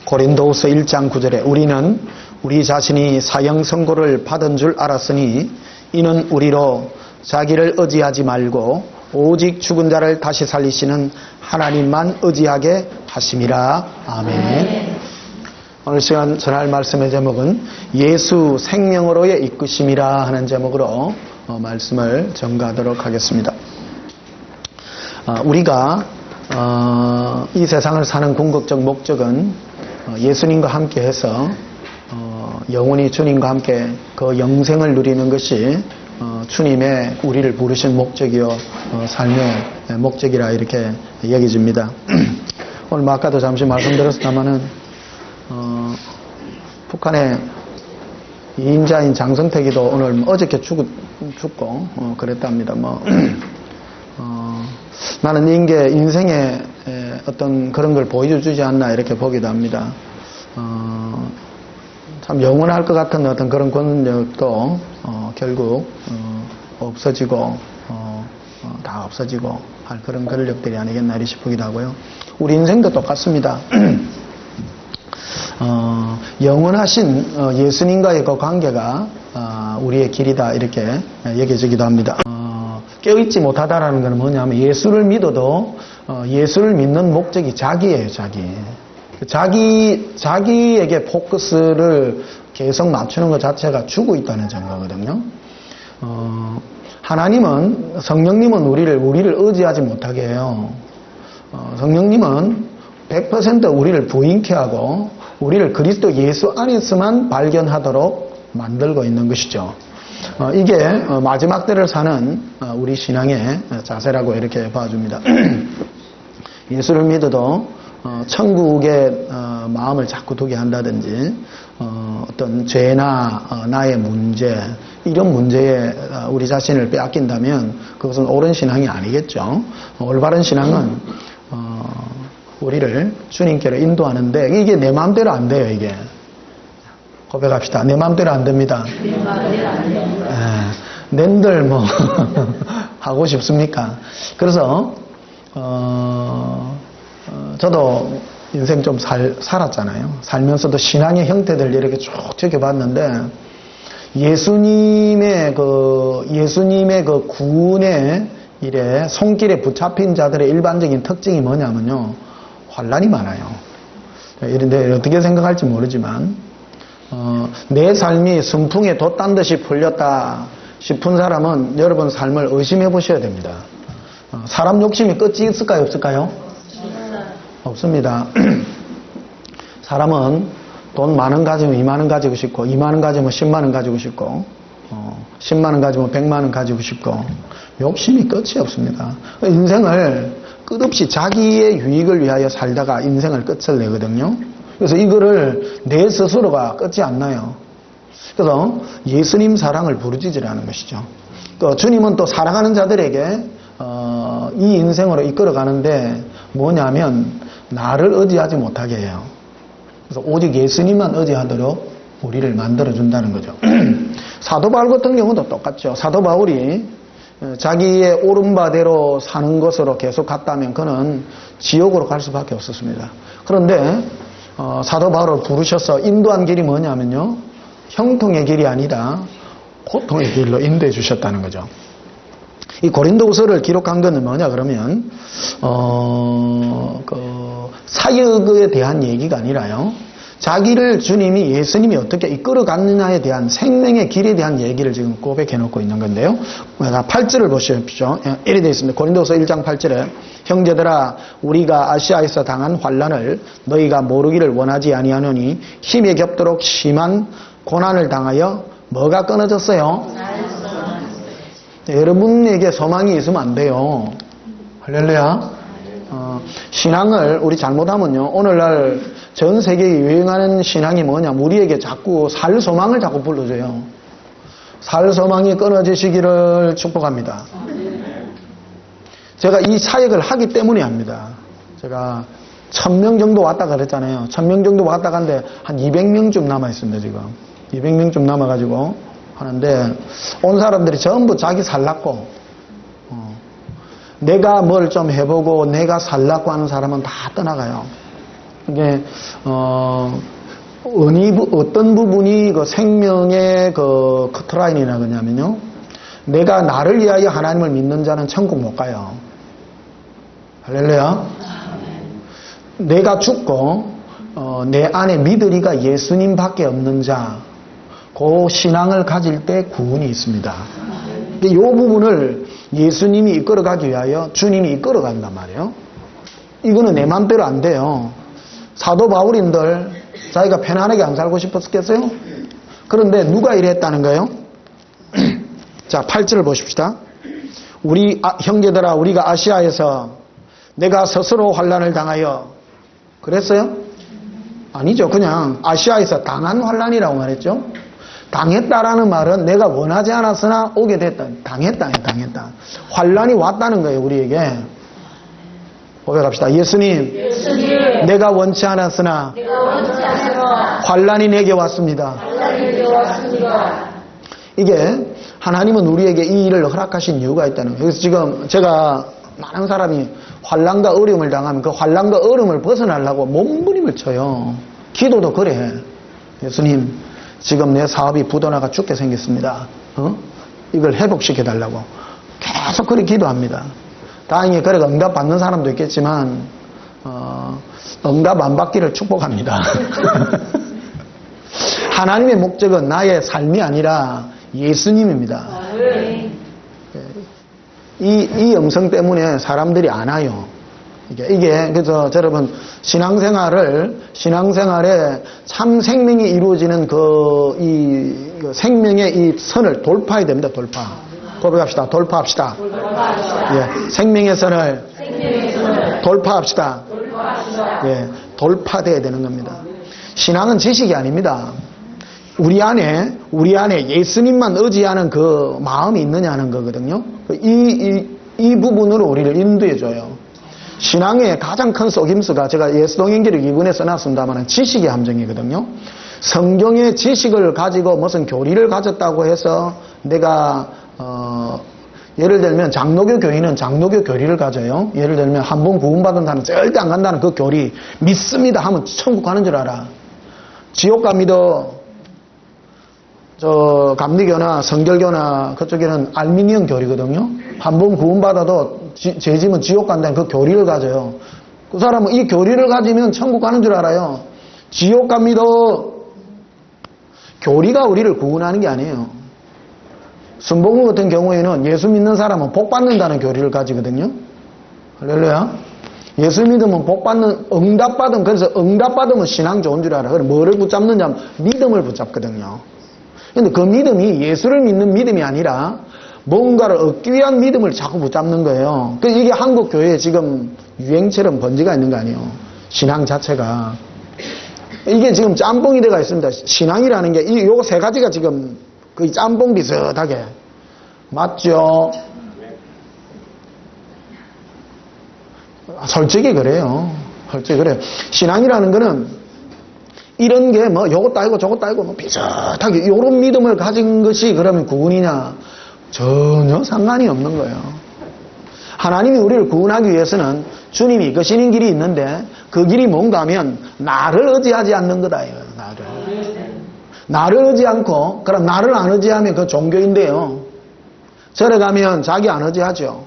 고린도후서 1장 9절에 우리는 우리 자신이 사형 선고를 받은 줄 알았으니 이는 우리로 자기를 의지하지 말고 오직 죽은 자를 다시 살리시는 하나님만 의지하게 하심이라. 아멘. 오늘 시간 전할 말씀의 제목은 예수 생명으로의 이끄심이라 하는 제목으로 말씀을 전가하도록 하겠습니다. 우리가 이 세상을 사는 궁극적 목적은 예수님과 함께해서 영원히 주님과 함께 그 영생을 누리는 것이 주님의 우리를 부르신 목적이요 삶의 목적이라 이렇게 여겨집니다. 오늘 아까도 잠시 말씀드렸습니다마는 북한의 이인자인 장성택이도 오늘 어저께 죽고 그랬답니다. 나는 이게 인생의 어떤 그런 걸 보여주지 않나 이렇게 보기도 합니다. 참 영원할 것 같은 어떤 그런 권력도 결국 없어지고 다 없어지고 할 그런 권력들이 아니겠나 싶기도 하고요. 우리 인생도 똑같습니다. 영원하신 예수님과의 그 관계가 우리의 길이다 이렇게 여겨지기도 합니다. 깨어있지 못하다라는 것은 뭐냐면 예수를 믿어도 예수를 믿는 목적이 자기예요. 자기에게 포커스를 계속 맞추는 것 자체가 죽어 있다는 증거거든요. 하나님은, 성령님은 우리를 의지하지 못하게 해요. 성령님은 100% 우리를 부인케 하고 우리를 그리스도 예수 안에서만 발견하도록 만들고 있는 것이죠. 이게 마지막 때를 사는 우리 신앙의 자세라고 이렇게 봐줍니다. 예수를 믿어도 천국의 마음을 자꾸 두게 한다든지 어떤 죄나 나의 문제 이런 문제에 우리 자신을 빼앗긴다면 그것은 옳은 신앙이 아니겠죠. 올바른 신앙은 우리를 주님께로 인도하는데 이게 내 마음대로 안 돼요. 이게 고백합시다. 내 마음대로 안 됩니다. 내 마음대로 안 됩니다. 낸들 하고 싶습니까? 그래서 저도 인생 좀 살았잖아요. 살면서도 신앙의 형태들 이렇게 쭉 지켜봤는데 예수님의 그 구원의 일에 손길에 붙잡힌 자들의 일반적인 특징이 뭐냐면요. 환난이 많아요. 이런데 어떻게 생각할지 모르지만 내 삶이 순풍에 돛단 듯이 풀렸다 싶은 사람은 여러분 삶을 의심해 보셔야 됩니다. 사람 욕심이 끝이 있을까요? 없을까요? 없습니다. 사람은 돈 만원 가지면 2만원 가지고 싶고 2만원 가지면 10만원 가지고 싶고 10만원 가지면 100만원 가지고 싶고 욕심이 끝이 없습니다. 인생을 끝없이 자기의 유익을 위하여 살다가 인생을 끝을 내거든요. 그래서 이거를 내 스스로가 끝이 안 나요. 그래서 예수님 사랑을 부르짖으라는 것이죠. 또 주님은 또 사랑하는 자들에게 이 인생으로 이끌어 가는데 뭐냐면 나를 의지하지 못하게 해요. 그래서 오직 예수님만 의지하도록 우리를 만들어준다는 거죠. 사도 바울 같은 경우도 똑같죠. 사도 바울이 자기의 오른바대로 사는 것으로 계속 갔다면 그는 지옥으로 갈 수밖에 없었습니다. 그런데 사도 바울을 부르셔서 인도한 길이 뭐냐면요. 형통의 길이 아니라 고통의 길로 인도해 주셨다는 거죠. 이 고린도후서를 기록한 것은 뭐냐 그러면 사역에 대한 얘기가 아니라요. 자기를 주님이 예수님이 어떻게 이끌어 갔느냐에 대한 생명의 길에 대한 얘기를 지금 고백해 놓고 있는 건데요. 8절을 보십시오. 이렇게 되어 있습니다. 고린도후서 1장 8절에 형제들아 우리가 아시아에서 당한 환난을 너희가 모르기를 원하지 아니하노니 힘에 겹도록 심한 고난을 당하여 뭐가 끊어졌어요? 여러분에게 소망이 있으면 안 돼요. 할렐루야. 신앙을 우리 잘못하면요. 오늘날 전 세계에 유행하는 신앙이 뭐냐면 우리에게 자꾸 살 소망을 자꾸 불러줘요. 살 소망이 끊어지시기를 축복합니다. 제가 이 사역을 하기 때문에 합니다. 제가 1000명 정도 왔다 그랬잖아요. 1000명 정도 왔다 갔는데 한 200명쯤 남아있습니다. 지금 200명쯤 남아가지고 하는데 온 사람들이 전부 자기 살랐고 내가 뭘 좀 해보고 내가 살라고 하는 사람은 다 떠나가요. 이게, 어떤 부분이 그 생명의 그 커트라인이라 그러냐면요. 내가 나를 위하여 하나님을 믿는 자는 천국 못 가요. 할렐루야. 내가 죽고, 내 안에 믿으리가 예수님밖에 없는 자, 그 신앙을 가질 때 구원이 있습니다. 이 부분을 예수님이 이끌어가기 위하여 주님이 이끌어간단 말이에요. 이거는 내 맘대로 안 돼요. 사도 바울인들 자기가 편안하게 안 살고 싶었겠어요? 그런데 누가 이랬다는 거예요? 자, 8절을 보십시다. 우리 형제들아, 우리가 아시아에서 내가 스스로 환난을 당하여 그랬어요? 아니죠. 그냥 아시아에서 당한 환난이라고 말했죠. 당했다라는 말은 내가 원하지 않았으나 오게 됐다. 당했다. 환난이 왔다는 거예요, 우리에게. 고백합시다. 예수님, 내가 원치 않았으나 환난이 내게 왔습니다. 이게 하나님은 우리에게 이 일을 허락하신 이유가 있다는 거예요. 그래서 지금 제가 많은 사람이 환난과 어려움을 당하면 그 환난과 어려움을 벗어나려고 몸부림을 쳐요. 기도도 그래. 예수님, 지금 내 사업이 부도나가 죽게 생겼습니다. 이걸 회복시켜달라고. 계속 그렇게 기도합니다. 다행히 그래 응답 받는 사람도 있겠지만 응답 안 받기를 축복합니다. 하나님의 목적은 나의 삶이 아니라 예수님입니다. 이 영성 때문에 사람들이 안 와요. 이게 그래서 여러분 신앙생활에 참 생명이 이루어지는 그 생명의 이 선을 돌파해야 됩니다. 돌파. 고백합시다. 돌파합시다. 예, 생명의 선을 돌파합시다. 예, 돌파돼야 되는 겁니다. 신앙은 지식이 아닙니다. 우리 안에 예수님만 의지하는 그 마음이 있느냐는 거거든요. 이 부분으로 우리를 인도해줘요. 신앙의 가장 큰 속임수가 제가 예수동행기를 2분에 써놨습니다만 지식의 함정이거든요. 성경의 지식을 가지고 무슨 교리를 가졌다고 해서 내가 예를 들면 장로교 교인은 장로교 교리를 가져요. 예를 들면 한 번 구원받은 사람은 절대 안 간다는 그 교리 믿습니다 하면 천국 가는 줄 알아. 지옥 갑니다. 저 감리교나 성결교나 그쪽에는 알미니언 교리거든요. 한 번 구원받아도 죄지면 지옥 간다는 그 교리를 가져요. 그 사람은 이 교리를 가지면 천국 가는 줄 알아요. 지옥 갑니다. 교리가 우리를 구원하는 게 아니에요. 순복음 같은 경우에는 예수 믿는 사람은 복 받는다는 교리를 가지거든요. 할렐루야. 예수 믿으면 복 받는, 그래서 응답받으면 신앙 좋은 줄 알아. 그래 뭐를 붙잡느냐? 믿음을 붙잡거든요. 근데 그 믿음이 예수를 믿는 믿음이 아니라 뭔가를 얻기 위한 믿음을 자꾸 붙잡는 거예요. 그래서 이게 한국 교회에 지금 유행처럼 번지가 있는 거 아니에요. 신앙 자체가. 이게 지금 짬뽕이 되어 있습니다. 신앙이라는 게, 요거 세 가지가 지금 거의 짬뽕 비슷하게. 맞죠? 솔직히 그래요. 솔직히 그래요. 신앙이라는 거는 이런 게 뭐 요것도 아니고 저것도 아니고 뭐 비슷하게 요런 믿음을 가진 것이 그러면 구원이냐? 전혀 상관이 없는 거예요. 하나님이 우리를 구원하기 위해서는 주님이 이끄시는 길이 있는데 그 길이 뭔가 하면 나를 의지하지 않는 거다. 나를 의지 않고, 그럼 나를 안 의지하면 그 종교인데요. 절에 가면 자기 안 의지하죠.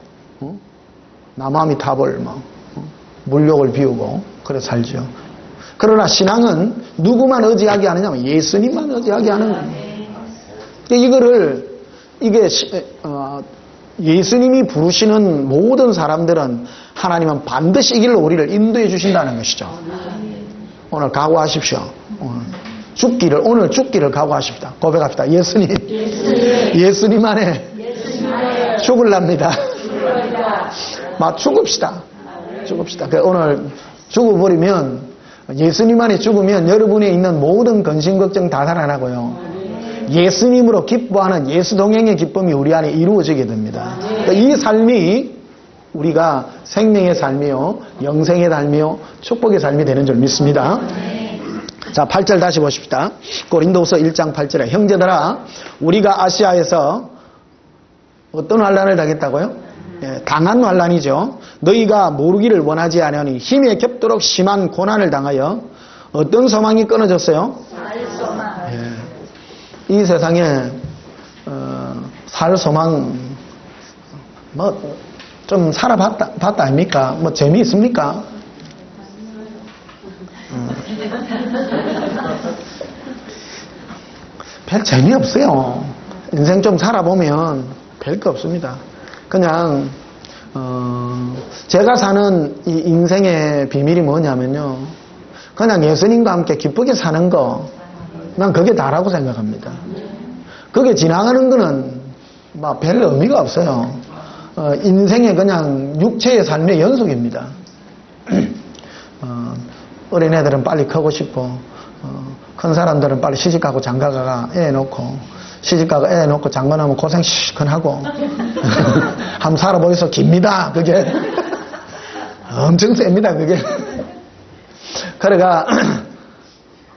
남아미 탑을 물욕을 비우고 그래 살죠. 그러나 신앙은 누구만 의지하게 하느냐면 예수님만 의지하게 하는 거예요. 예수님이 부르시는 모든 사람들은 하나님은 반드시 이 길로 우리를 인도해 주신다는 것이죠. 오늘 각오하십시오. 오늘 죽기를 각오하십시다. 고백합시다. 예수님 안에 죽을랍니다. 죽읍시다. 오늘 죽어버리면, 예수님 안에 죽으면 여러분에 있는 모든 근심 걱정 다 살아나고요. 예수님으로 기뻐하는 예수 동행의 기쁨이 우리 안에 이루어지게 됩니다. 이 삶이 우리가 생명의 삶이요, 영생의 삶이요, 축복의 삶이 되는 줄 믿습니다. 자, 8절 다시 보십시다. 고린도후서 1장 8절에 형제들아, 우리가 아시아에서 어떤 환난을 당했다고요? 예, 강한 환란이죠. 너희가 모르기를 원하지 않으니 힘에 겹도록 심한 고난을 당하여 어떤 소망이 끊어졌어요? 예, 이 세상에 살 소망 뭐 좀 살아봤다 아닙니까? 뭐 재미있습니까? 별 재미없어요. 인생 좀 살아보면 별 거 없습니다. 그냥 제가 사는 이 인생의 비밀이 뭐냐면요, 그냥 예수님과 함께 기쁘게 사는 거, 난 그게 다라고 생각합니다. 그게 지나가는 거는 막 별 의미가 없어요. 인생의 그냥 육체의 삶의 연속입니다. 어린애들은 빨리 크고 싶고, 큰 사람들은 빨리 시집가고 장가가가 애 놓고, 시집가고 애 놓고 장가나면 고생 시큰하고 한번 살아보이소 깁니다. 그게 엄청 셉니다. 그게 그래가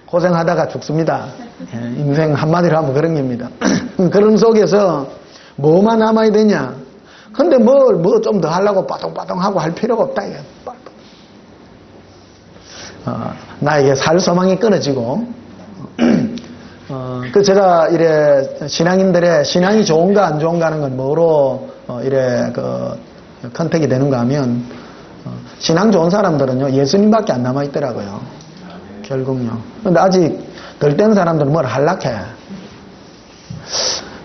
고생하다가 죽습니다. 인생 한마디로 하면 그런 겁니다. 그런 속에서 뭐만 남아야 되냐? 근데 뭐 좀 더 하려고 빠동빠동하고 할 필요가 없다. 나에게 살 소망이 끊어지고, 그 제가 이래 신앙인들의 신앙이 좋은가 안 좋은가 하는 건 뭐로 이래 그 컨택이 되는가 하면, 신앙 좋은 사람들은요 예수님밖에 안 남아 있더라고요. 결국요. 근데 아직 덜 된 사람들은 뭘 할락해.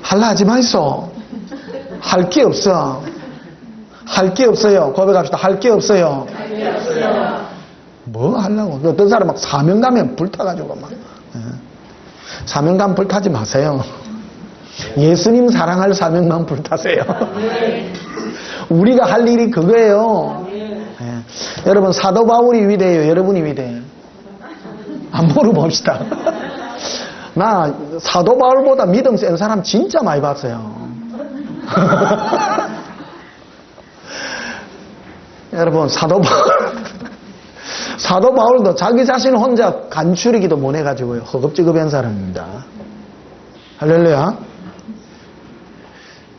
할라 하지 마이소. 할 게 없어. 할 게 없어요. 고백합시다. 할 게 없어요. 뭐 하려고. 어떤 사람 막 사명감에 불타가지고 막. 사명감 불타지 마세요. 예수님 사랑할 사명감 불타세요. 우리가 할 일이 그거예요. 여러분, 사도 바울이 위대해요? 여러분이 위대해요? 한번 물어봅시다. 나 사도 바울보다 믿음 센 사람 진짜 많이 봤어요. 여러분, 사도 바울도 자기 자신 혼자 간추리기도 못 해가지고요. 허겁지겁한 사람입니다. 할렐루야.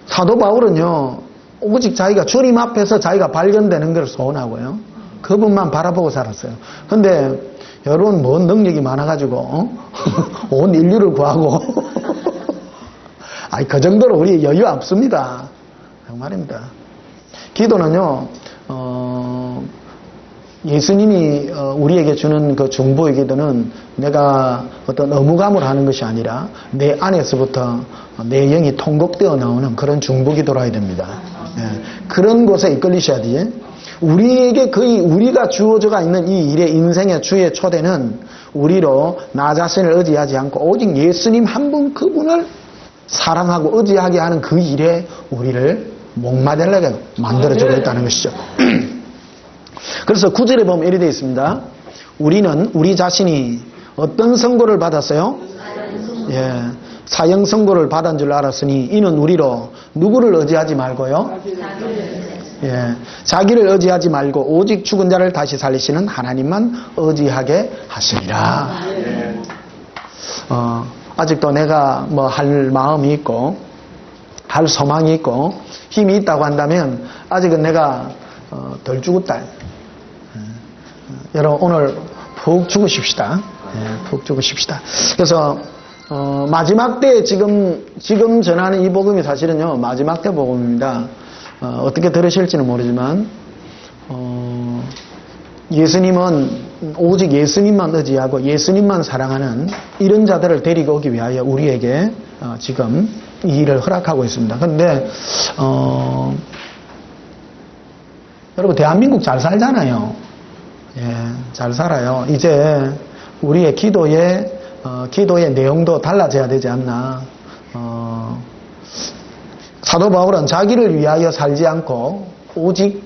사도 바울은요, 오직 자기가 주님 앞에서 자기가 발견되는 걸 소원하고요. 그분만 바라보고 살았어요. 근데 여러분, 뭔 능력이 많아가지고, 온 인류를 구하고, 아니, 그 정도로 우리 여유 없습니다. 정말입니다. 기도는요, 예수님이 우리에게 주는 그 중보의 기도는 내가 어떤 의무감을 하는 것이 아니라 내 안에서부터 내 영이 통곡되어 나오는 그런 중보 기도로 해야 됩니다. 예, 그런 곳에 이끌리셔야 돼. 우리에게 거의 우리가 주어져가 있는 이 일의 인생의 주의 초대는 우리로 나 자신을 의지하지 않고 오직 예수님 한 분 그분을 사랑하고 의지하게 하는 그 일에 우리를 목마르게 만들어주고 있다는 것이죠. 그래서 9절에 보면 이렇게 되어 있습니다. 우리는 우리 자신이 어떤 선고를 받았어요? 예, 사형 선고를 받은 줄 알았으니 이는 우리로 누구를 의지하지 말고요. 예, 자기를 의지하지 말고 오직 죽은 자를 다시 살리시는 하나님만 의지하게 하시리라. 아직도 내가 뭐 할 마음이 있고 할 소망이 있고 힘이 있다고 한다면 아직은 내가 덜 죽었다. 여러분, 오늘 푹 죽으십시다. 푹 죽으십시다. 그래서 마지막 때 지금 전하는 이 복음이 사실은요 마지막 때 복음입니다. 어떻게 들으실지는 모르지만 예수님은 오직 예수님만 의지하고 예수님만 사랑하는 이런 자들을 데리고 오기 위하여 우리에게 지금 이 일을 허락하고 있습니다. 그런데 여러분, 대한민국 잘 살잖아요. 예, 잘 살아요. 이제 우리의 기도의 내용도 달라져야 되지 않나. 사도 바울은 자기를 위하여 살지 않고 오직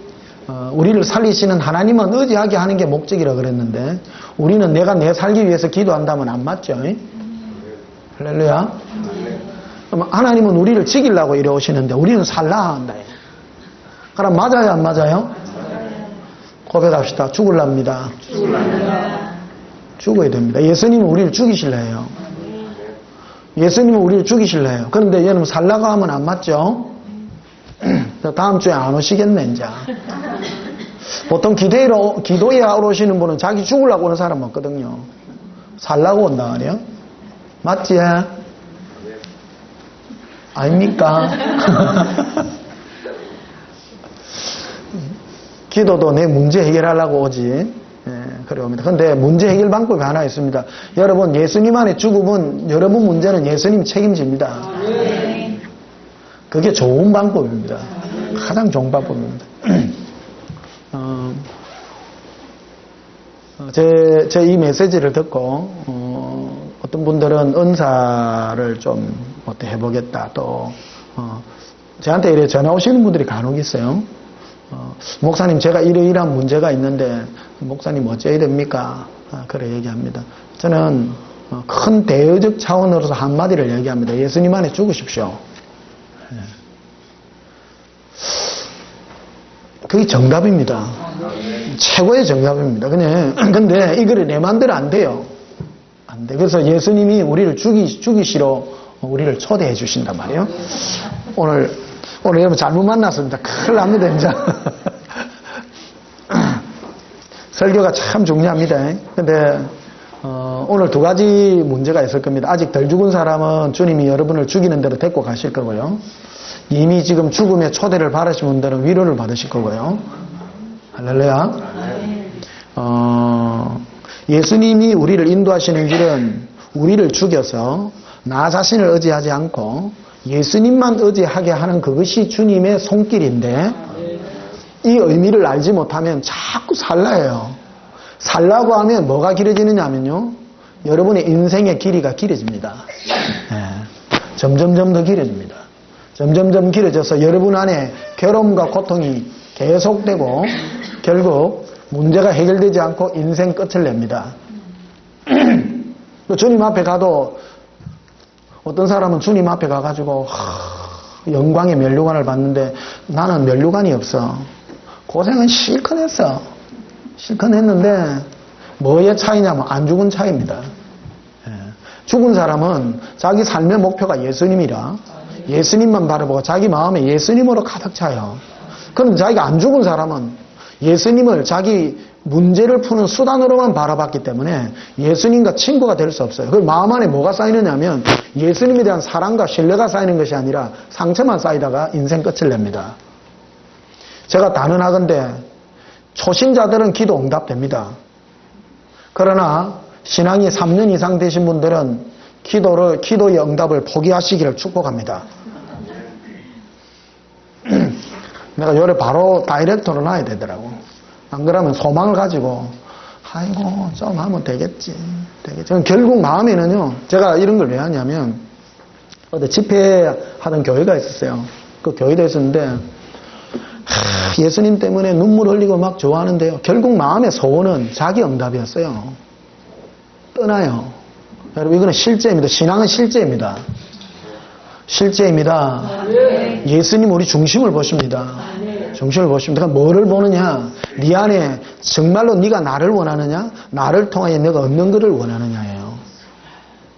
우리를 살리시는 하나님은 의지하게 하는 게 목적이라고 그랬는데 우리는 내가 내 살기 위해서 기도한다면 안 맞죠? 할렐루야. 그럼 하나님은 우리를 죽이려고 이래 오시는데 우리는 살라 한다. 그럼 맞아요, 안 맞아요? 고백합시다. 죽을랍니다. 죽어야 됩니다. 예수님은 우리를 죽이실래 해요. 예수님은 우리를 죽이실래 해요. 그런데 여러분 살라고 하면 안 맞죠? 다음 주에 안 오시겠네, 이제. 보통 기도에 하러 오시는 분은 자기 죽으려고 오는 사람 없거든요. 살라고 온다 말이에요. 맞지? 아닙니까? 기도도 내 문제 해결하려고 오지. 그래 옵니다. 근데 문제 해결 방법이 하나 있습니다. 여러분, 예수님 안에 죽으면 여러분 문제는 예수님 책임집니다. 그게 좋은 방법입니다. 가장 좋은 방법입니다. 제 이 메시지를 듣고 어떤 분들은 은사를 좀 어떻게 해보겠다. 또 저한테 이래 전화 오시는 분들이 간혹 있어요. 목사님, 제가 이러이러한 문제가 있는데 목사님 어찌해야 됩니까? 그래 얘기합니다. 저는 큰 대의적 차원으로서 한마디를 얘기합니다. 예수님 안에 죽으십시오. 그게 정답입니다. 최고의 정답입니다. 근데 이거를 내 마음대로 안 돼요. 안 돼. 그래서 예수님이 우리를 죽이시러 우리를 초대해 주신단 말이에요. 오늘 여러분 잘못 만났습니다. 큰일 납니다, 이제. 설교가 참 중요합니다. 근데 오늘 두 가지 문제가 있을 겁니다. 아직 덜 죽은 사람은 주님이 여러분을 죽이는 대로 데리고 가실 거고요. 이미 지금 죽음의 초대를 받으신 분들은 위로를 받으실 거고요. 할렐루야. 예수님이 우리를 인도하시는 길은 우리를 죽여서 나 자신을 의지하지 않고 예수님만 의지하게 하는 그것이 주님의 손길인데, 이 의미를 알지 못하면 자꾸 살라해요. 살라고 하면 뭐가 길어지느냐 하면요, 여러분의 인생의 길이가 길어집니다. 점점점 더 길어집니다. 점점점 길어져서 여러분 안에 괴로움과 고통이 계속되고 결국 문제가 해결되지 않고 인생 끝을 냅니다. 주님 앞에 가도 어떤 사람은 주님 앞에 가가지고 영광의 면류관을 받는데 나는 면류관이 없어. 고생은 실컷 했어. 실컷 했는데 뭐의 차이냐면 안 죽은 차이입니다. 죽은 사람은 자기 삶의 목표가 예수님이라 예수님만 바라보고 자기 마음에 예수님으로 가득 차요. 그런데 자기가 안 죽은 사람은 예수님을 자기 문제를 푸는 수단으로만 바라봤기 때문에 예수님과 친구가 될 수 없어요. 그 마음 안에 뭐가 쌓이느냐 하면 예수님에 대한 사랑과 신뢰가 쌓이는 것이 아니라 상처만 쌓이다가 인생 끝을 냅니다. 제가 단언하건대 초신자들은 기도 응답됩니다. 그러나 신앙이 3년 이상 되신 분들은 기도의 응답을 포기하시기를 축복합니다. 내가 요래 바로 다이렉트로 놔야 되더라고. 안 그러면 소망을 가지고 아이고 좀 하면 되겠지. 결국 마음에는요, 제가 이런 걸 왜 하냐면 어디 집회하던 교회가 있었어요. 그 교회도 있었는데 예수님 때문에 눈물 흘리고 막 좋아하는데요, 결국 마음의 소원은 자기 응답이었어요. 떠나요. 여러분, 이거는 실제입니다. 신앙은 실제입니다. 실제입니다. 예수님 우리 중심을 보십니다. 중심을 보십니다. 그러니까 뭐를 보느냐? 네 안에 정말로 네가 나를 원하느냐? 나를 통하여 내가 얻는 것을 원하느냐예요.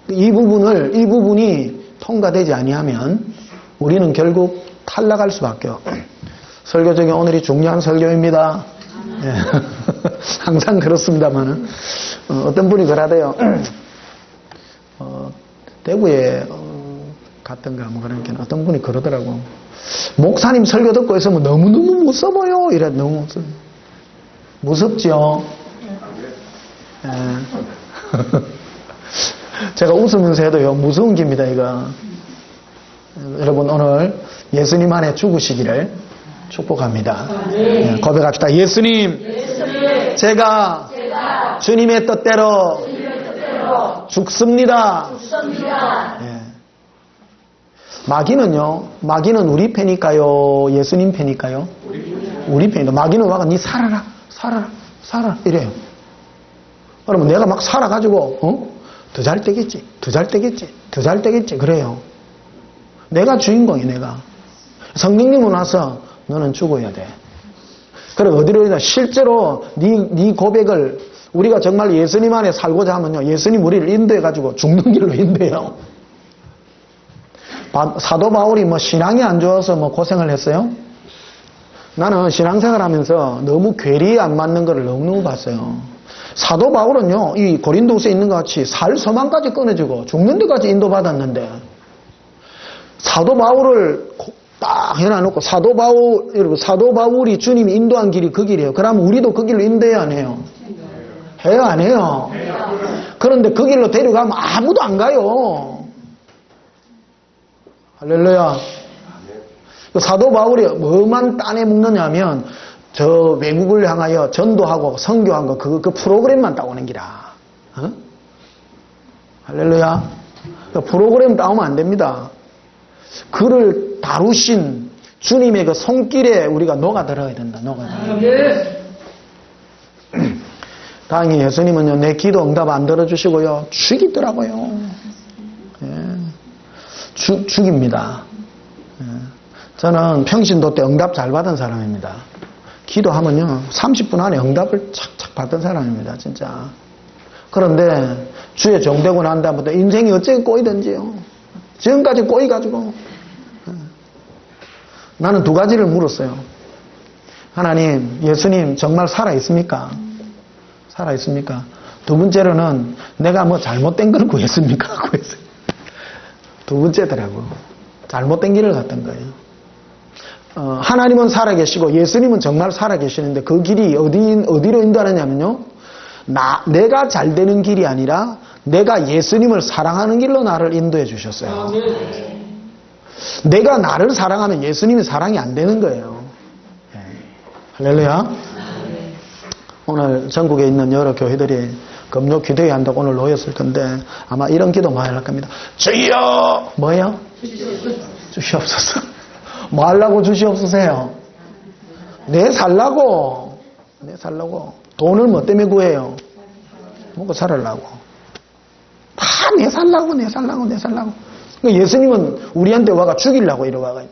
이 부분이 통과되지 아니하면 우리는 결국 탈락할 수밖에 없어요. 설교 중에 오늘이 중요한 설교입니다. 예. 항상 그렇습니다만은 어떤 분이 그러대요. 대구에 갔던가 뭐 그러니까 어떤 분이 그러더라고. 목사님 설교 듣고 있으면 너무너무 무서워요. 이래. 너무 무섭죠. 예. 제가 웃으면서 해도요, 무서운 겁니다, 이거. 여러분, 오늘 예수님 안에 죽으시기를 축복합니다. 예, 고백합시다. 예수님, 제가 주님의 뜻대로 죽습니다. 예. 마귀는 우리 편일까요? 예수님 편일까요? 우리 편이다. 마귀는 와가 니 살아라 이래요. 그러면 내가 막 살아가지고 더 잘 되겠지 그래요. 내가 주인공이 내가. 성령님은 와서 너는 죽어야 돼. 그래 어디로 이나 실제로 네 고백을 우리가 정말 예수님 안에 살고자 하면요, 예수님 우리를 인도해가지고 죽는 길로 인도해요. 사도 바울이 뭐 신앙이 안 좋아서 뭐 고생을 했어요? 나는 신앙생활 하면서 너무 괴리에 안 맞는 거를 너무너무 봤어요. 사도 바울은요, 이 고린도후서에 있는 것 같이 살서망까지 끊어지고 죽는 데까지 인도받았는데, 사도 바울을 딱 해놔놓고, 여러분, 사도 바울이 주님이 인도한 길이 그 길이에요. 그러면 우리도 그 길로 인도해야 안 해요? 해요, 안 해요? 그런데 그 길로 데려가면 아무도 안 가요. 할렐루야. 사도 바울이 뭐만 딴에 묵느냐 하면, 저 외국을 향하여 전도하고 선교한 거, 그 프로그램만 따오는 기라. 어? 할렐루야. 그 프로그램 따오면 안 됩니다. 그를 다루신 주님의 그 손길에 우리가 녹아들어야 된다. 녹아들어야. 다행히 예수님은요, 내 기도 응답 안 들어주시고요, 죽이더라고요. 예. 죽입니다. 예. 저는 평신도 때 응답 잘 받은 사람입니다. 기도하면요, 30분 안에 응답을 착착 받은 사람입니다, 진짜. 그런데 주에 정되고 난 다음부터 인생이 어째 꼬이든지요. 지금까지 꼬이가지고. 나는 두 가지를 물었어요. 하나님, 예수님 정말 살아있습니까? 살아있습니까? 두 번째로는 내가 뭐 잘못된 걸 구했습니까? 구했어요. 두 번째더라고. 잘못된 길을 갔던 거예요. 하나님은 살아계시고 예수님은 정말 살아계시는데 그 길이 어디로 인도하느냐면요, 내가 잘 되는 길이 아니라 내가 예수님을 사랑하는 길로 나를 인도해 주셨어요. 내가 나를 사랑하면 예수님이 사랑이 안 되는 거예요. 할렐루야. 오늘 전국에 있는 여러 교회들이 금요 기도회 한다고 오늘 놓였을 건데 아마 이런 기도 많이 할 겁니다. 주여! 뭐예요? 주시옵소서. 뭐 하려고 주시옵소서요? 내 살라고. 돈을 뭐 때문에 구해요? 먹고 살으려고. 다 내 살라고. 예수님은 우리한테 와가 죽이려고 이러 와가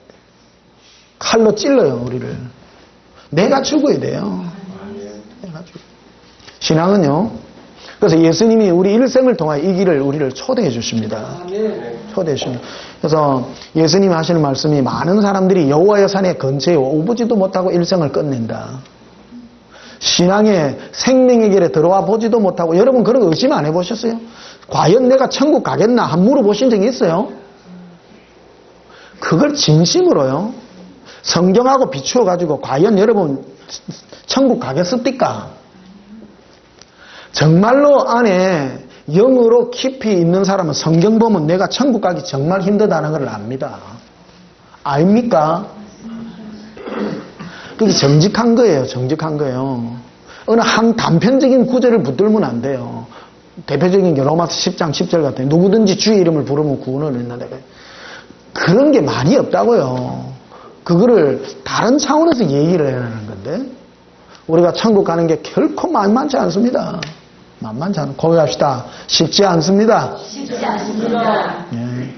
칼로 찔러요, 우리를. 내가 죽어야 돼요. 신앙은요. 그래서 예수님이 우리 일생을 통하여 이 길을 우리를 초대해 주십니다. 초대해 주십니다. 그래서 예수님이 하시는 말씀이 많은 사람들이 여호와의 산에 근처에 오보지도 못하고 일생을 끝낸다. 신앙의 생명의 길에 들어와 보지도 못하고, 여러분 그런 거 의심 안 해보셨어요? 과연 내가 천국 가겠나? 한 물어보신 적이 있어요? 그걸 진심으로요. 성경하고 비추어가지고 과연 여러분 천국 가겠습니까? 정말로 안에 영으로 깊이 있는 사람은 성경 보면 내가 천국 가기 정말 힘들다는 걸 압니다. 아닙니까? 그게 정직한 거예요. 정직한 거예요. 어느 한 단편적인 구절을 붙들면 안 돼요. 대표적인 게 로마서 10장 10절 같은 누구든지 주의 이름을 부르면 구원을 얻는다. 그런 게 말이 없다고요. 그거를 다른 차원에서 얘기를 해야 하는 건데 우리가 천국 가는 게 결코 만만치 않습니다. 만만치 않은 고백합시다. 쉽지 않습니다. 쉽지 않습니다. 예.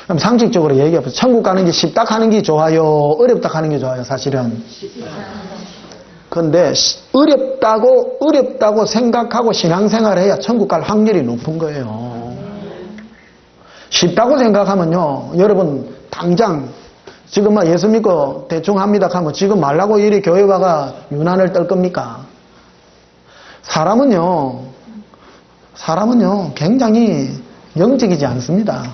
그럼 상식적으로 얘기해보세요. 천국 가는 게 쉽다 하는 게 좋아요? 어렵다 하는 게 좋아요? 사실은. 그런데 어렵다고 생각하고 신앙생활을 해야 천국 갈 확률이 높은 거예요. 쉽다고 생각하면요, 여러분 당장 지금 막 예수 믿고 대충 합니다 하면 지금 말라고 이리 교회 와가 유난을 떨 겁니까? 사람은요 굉장히 영적이지 않습니다.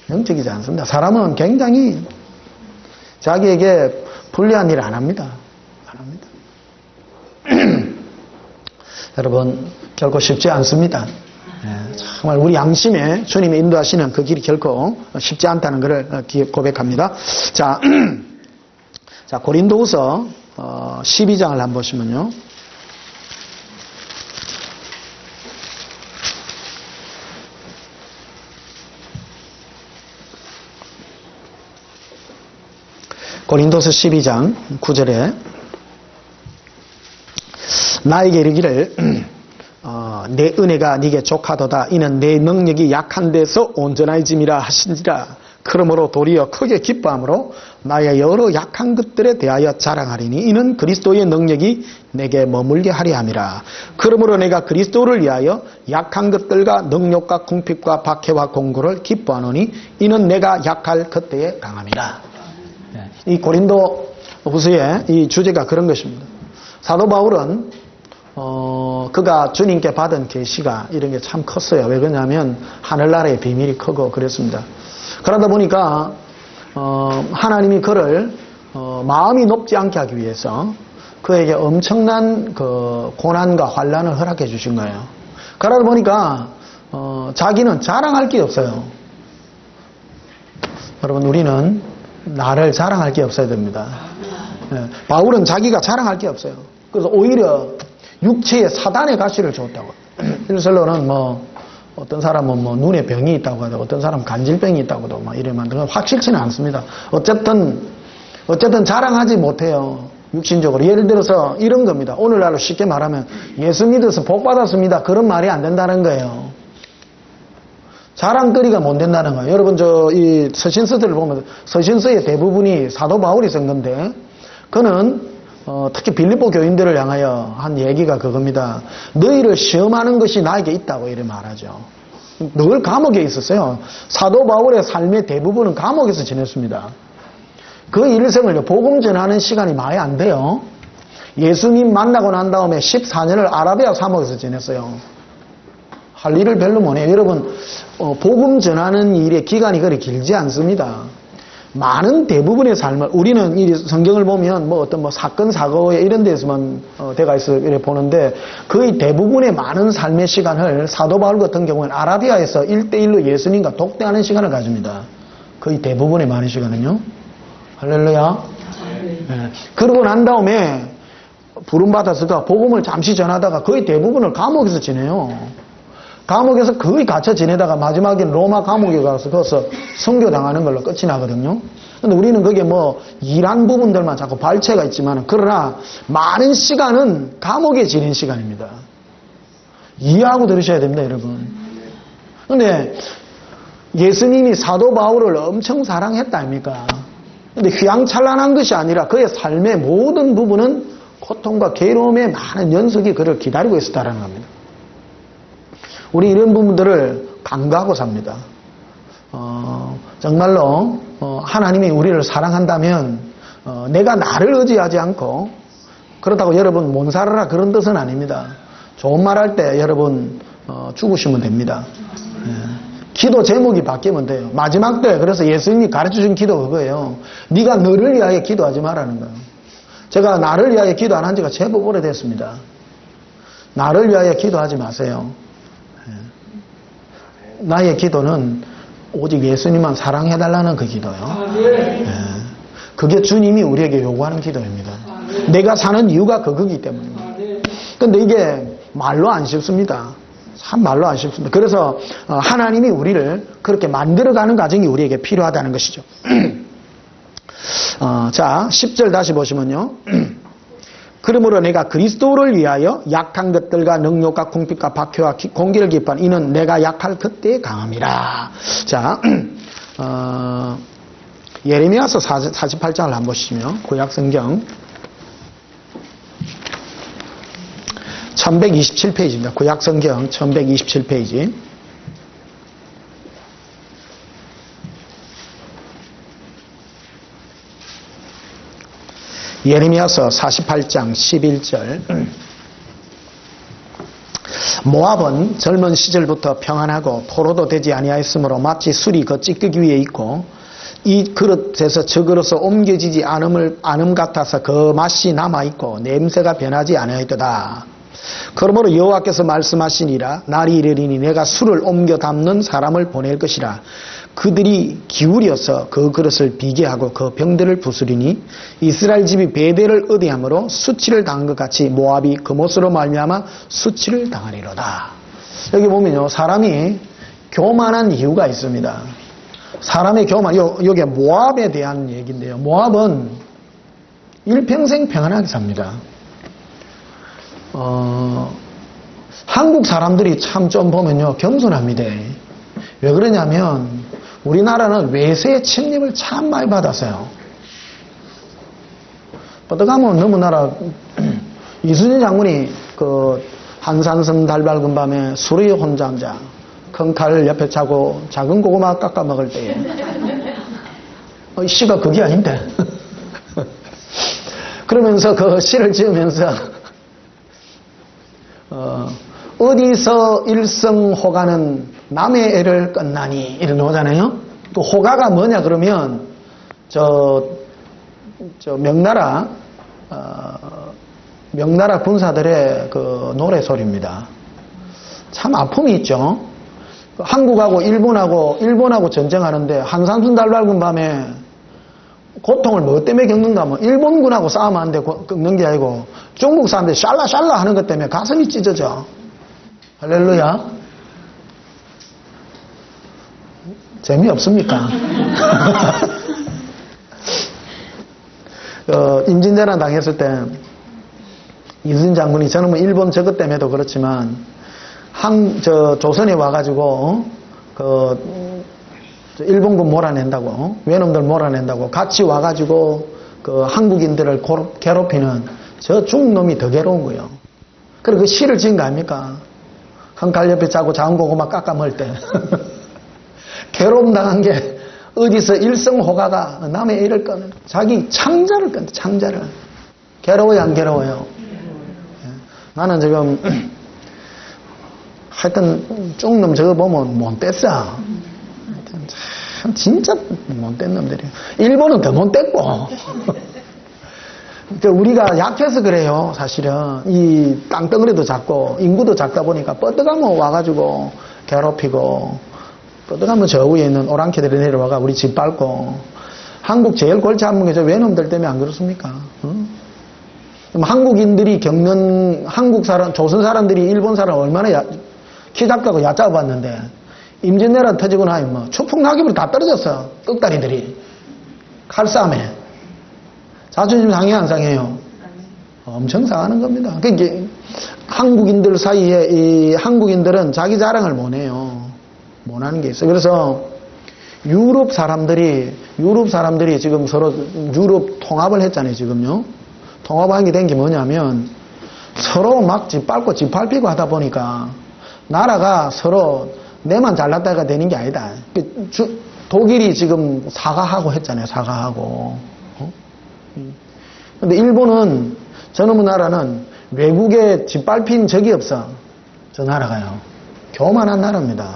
영적이지 않습니다. 사람은 굉장히 자기에게 불리한 일을 안 합니다. 여러분 결코 쉽지 않습니다. 정말 우리 양심에 주님이 인도하시는 그 길이 결코 쉽지 않다는 것을 고백합니다. 자, 고린도후서 12장을 한번 보시면요. 고린도서 12장 9절에 나에게 이르기를 내 은혜가 네게 족하도다. 이는 내 능력이 약한 데서 온전해짐이라 하신지라. 그러므로 도리어 크게 기뻐함으로 나의 여러 약한 것들에 대하여 자랑하리니 이는 그리스도의 능력이 내게 머물게 하려 함이라. 그러므로 내가 그리스도를 위하여 약한 것들과 능력과 궁핍과 박해와 공고를 기뻐하노니 이는 내가 약할 그때에 강함이라. 이 고린도 후서의 이 주제가 그런 것입니다. 사도 바울은 그가 주님께 받은 계시가 이런 게 참 컸어요. 왜 그러냐면 하늘나라의 비밀이 크고 그랬습니다. 그러다 보니까 하나님이 그를 마음이 높지 않게 하기 위해서 그에게 엄청난 그 고난과 환난을 허락해 주신 거예요. 그러다 보니까 자기는 자랑할 게 없어요. 여러분, 우리는 나를 자랑할 게 없어야 됩니다. 바울은 자기가 자랑할 게 없어요. 그래서 오히려 육체에 사단의 가시를 줬다고. 일설로는 어떤 사람은 눈에 병이 있다고 하고 어떤 사람은 간질병이 있다고도 이래만 확실치는 않습니다. 어쨌든 자랑하지 못해요. 육신적으로. 예를 들어서 이런 겁니다. 오늘날로 쉽게 말하면 예수 믿어서 복 받았습니다. 그런 말이 안 된다는 거예요. 자랑거리가 못 된다는 거예요. 여러분, 이 서신서들을 보면 서신서의 대부분이 사도 바울이 쓴 건데, 그는 특히 빌립보 교인들을 향하여 한 얘기가 그겁니다. 너희를 시험하는 것이 나에게 있다고 이렇게 말하죠. 늘 감옥에 있었어요. 사도 바울의 삶의 대부분은 감옥에서 지냈습니다. 그 일생을 복음 전하는 시간이 많이 안 돼요. 예수님 만나고 난 다음에 14년을 아라비아 사막에서 지냈어요. 할 일을 별로 못해요. 여러분, 복음 전하는 일의 기간이 그리 길지 않습니다. 많은 대부분의 삶을, 우리는 이 성경을 보면 어떤 사건, 사고에 이런 데서만 대가 있어 이렇게 보는데, 거의 대부분의 많은 삶의 시간을 사도 바울 같은 경우는 아라비아에서 1대1로 예수님과 독대하는 시간을 가집니다. 거의 대부분의 많은 시간은요. 할렐루야. 네. 그러고 난 다음에 부름받아서가 복음을 잠시 전하다가 거의 대부분을 감옥에서 지내요. 감옥에서 거의 갇혀 지내다가 마지막엔 로마 감옥에 가서 거기서 선교당하는 걸로 끝이 나거든요. 근데 우리는 그게 일한 부분들만 자꾸 발췌가 있지만, 그러나 많은 시간은 감옥에 지낸 시간입니다. 이해하고 들으셔야 됩니다, 여러분. 근데 예수님이 사도 바울을 엄청 사랑했다 아닙니까? 근데 휘황찬란한 것이 아니라 그의 삶의 모든 부분은 고통과 괴로움의 많은 연속이 그를 기다리고 있었다는 겁니다. 우리 이런 부분들을 간과하고 삽니다. 정말로 하나님이 우리를 사랑한다면 내가 나를 의지하지 않고, 그렇다고 여러분 못 살아라 그런 뜻은 아닙니다. 좋은 말 할 때 여러분 죽으시면 됩니다. 기도 제목이 바뀌면 돼요. 마지막 때 그래서 예수님이 가르쳐준 기도 그거예요. 네가 너를 위하여 기도하지 말라는 거예요. 제가 나를 위하여 기도 안 한 지가 제법 오래됐습니다. 나를 위하여 기도하지 마세요. 나의 기도는 오직 예수님만 사랑해달라는 그 기도요. 그게 주님이 우리에게 요구하는 기도입니다. 내가 사는 이유가 그거기 때문입니다. 근데 이게 말로 안 쉽습니다. 참 말로 안 쉽습니다. 그래서 하나님이 우리를 그렇게 만들어가는 과정이 우리에게 필요하다는 것이죠. 자, 10절 다시 보시면요. 그러므로 내가 그리스도를 위하여 약한 것들과 능력과 궁핍과 박해와 공기를 기뻐한 이는 내가 약할 그때에 강함이라. 자, 예레미야서 48장을 한번 보시면 구약성경 1127페이지입니다. 구약성경 1127페이지. 예레미야서 48장 11절. 모압은 젊은 시절부터 평안하고 포로도 되지 아니하였으므로 마치 술이 그 찌꺼기 위에 있고 이 그릇에서 저 그릇으로 옮겨지지 않음 같아서 그 맛이 남아있고 냄새가 변하지 아니하였도다. 그러므로 여호와께서 말씀하시니라. 날이 이르리니 내가 술을 옮겨 담는 사람을 보낼 것이라. 그들이 기울여서 그 그릇을 비게 하고 그 병들을 부수리니 이스라엘 집이 베델을 의대함으로 수치를 당한 것 같이 모압이 그못으로 말미암아 수치를 당하리로다. 여기 보면요, 사람이 교만한 이유가 있습니다. 사람의 교만, 여기 모압에 대한 얘기인데요. 모압은 일평생 평안하게 삽니다. 한국 사람들이 참 좀 보면요, 겸손합니다. 왜 그러냐면 우리나라는 외세의 침입을 참 많이 받았어요. 어떡하면 너무나라 이순신 장군이 그 한산섬 달 밝은 밤에 술이 혼자 앉아 큰 칼을 옆에 차고 작은 고구마 깎아 먹을 때에 시가 그게 아닌데 그러면서 그 시를 지으면서 어디서 일성호가는 남의 애를 끝나니 이런 오잖아요. 또 호가가 뭐냐 그러면 저 명나라 군사들의 그 노래소리입니다. 참 아픔이 있죠. 한국하고 일본하고 전쟁하는데 한산순 달 밝은 밤에 고통을 뭐 때문에 겪는가 하면 일본군하고 싸움하는데 겪는 게 아니고 중국 사람들이 샬라샬라 하는 것 때문에 가슴이 찢어져. 할렐루야. 재미없습니까? 임진왜란 당했을 때 이순신 장군이 저는 뭐 일본 저것 때문에도 그렇지만 조선에 와가지고 일본군 몰아낸다고 외놈들 몰아낸다고 같이 와가지고 그 한국인들을 괴롭히는 저 중국 놈이 더 괴로운 거예요. 그리고 그 시를 지은 거 아닙니까? 한 칼 옆에 짜고 작은 고구마 깎아 먹을 때 괴로움 당한 게 어디서 일성호가가 남의 일을 꺼내 자기 창자를 꺼내 창자를 괴로워요 안 괴로워요? 나는 지금 하여튼 중놈 저거 보면 못됐어. 하여튼 참 진짜 못된 놈들이에요. 일본은 더 못됐고 우리가 약해서 그래요. 사실은 이 땅덩어리도 작고 인구도 작다 보니까 뻗어가면 와가지고 괴롭히고 뻗어가면 저 위에 있는 오랑캐들이 내려와가 우리 집 밟고 한국 제일 골치 아픈 게 저 외놈들 때문에 안 그렇습니까? 응? 한국인들이 겪는 한국 사람 조선 사람들이 일본 사람 얼마나 키 작다고 얕잡아 봤는데 임진왜란 터지고 나니 뭐 추풍 낙엽으로 다 떨어졌어. 꺽다리들이 칼싸움에 자존심 상해 안 상해요? 엄청 상하는 겁니다. 그러니까 한국인들 사이에 이 한국인들은 자기 자랑을 못 해요. 못 하는 게 있어요. 그래서 유럽 사람들이 지금 서로 유럽 통합을 했잖아요. 지금요. 통합하게 된 게 뭐냐면 서로 막 짓밟고 짓밟히고 하다 보니까 나라가 서로 내만 잘났다가 되는 게 아니다. 독일이 지금 사과하고 했잖아요. 사과하고. 근데 일본은 저놈의 나라는 외국에 짓밟힌 적이 없어. 저 나라가요. 교만한 나라입니다.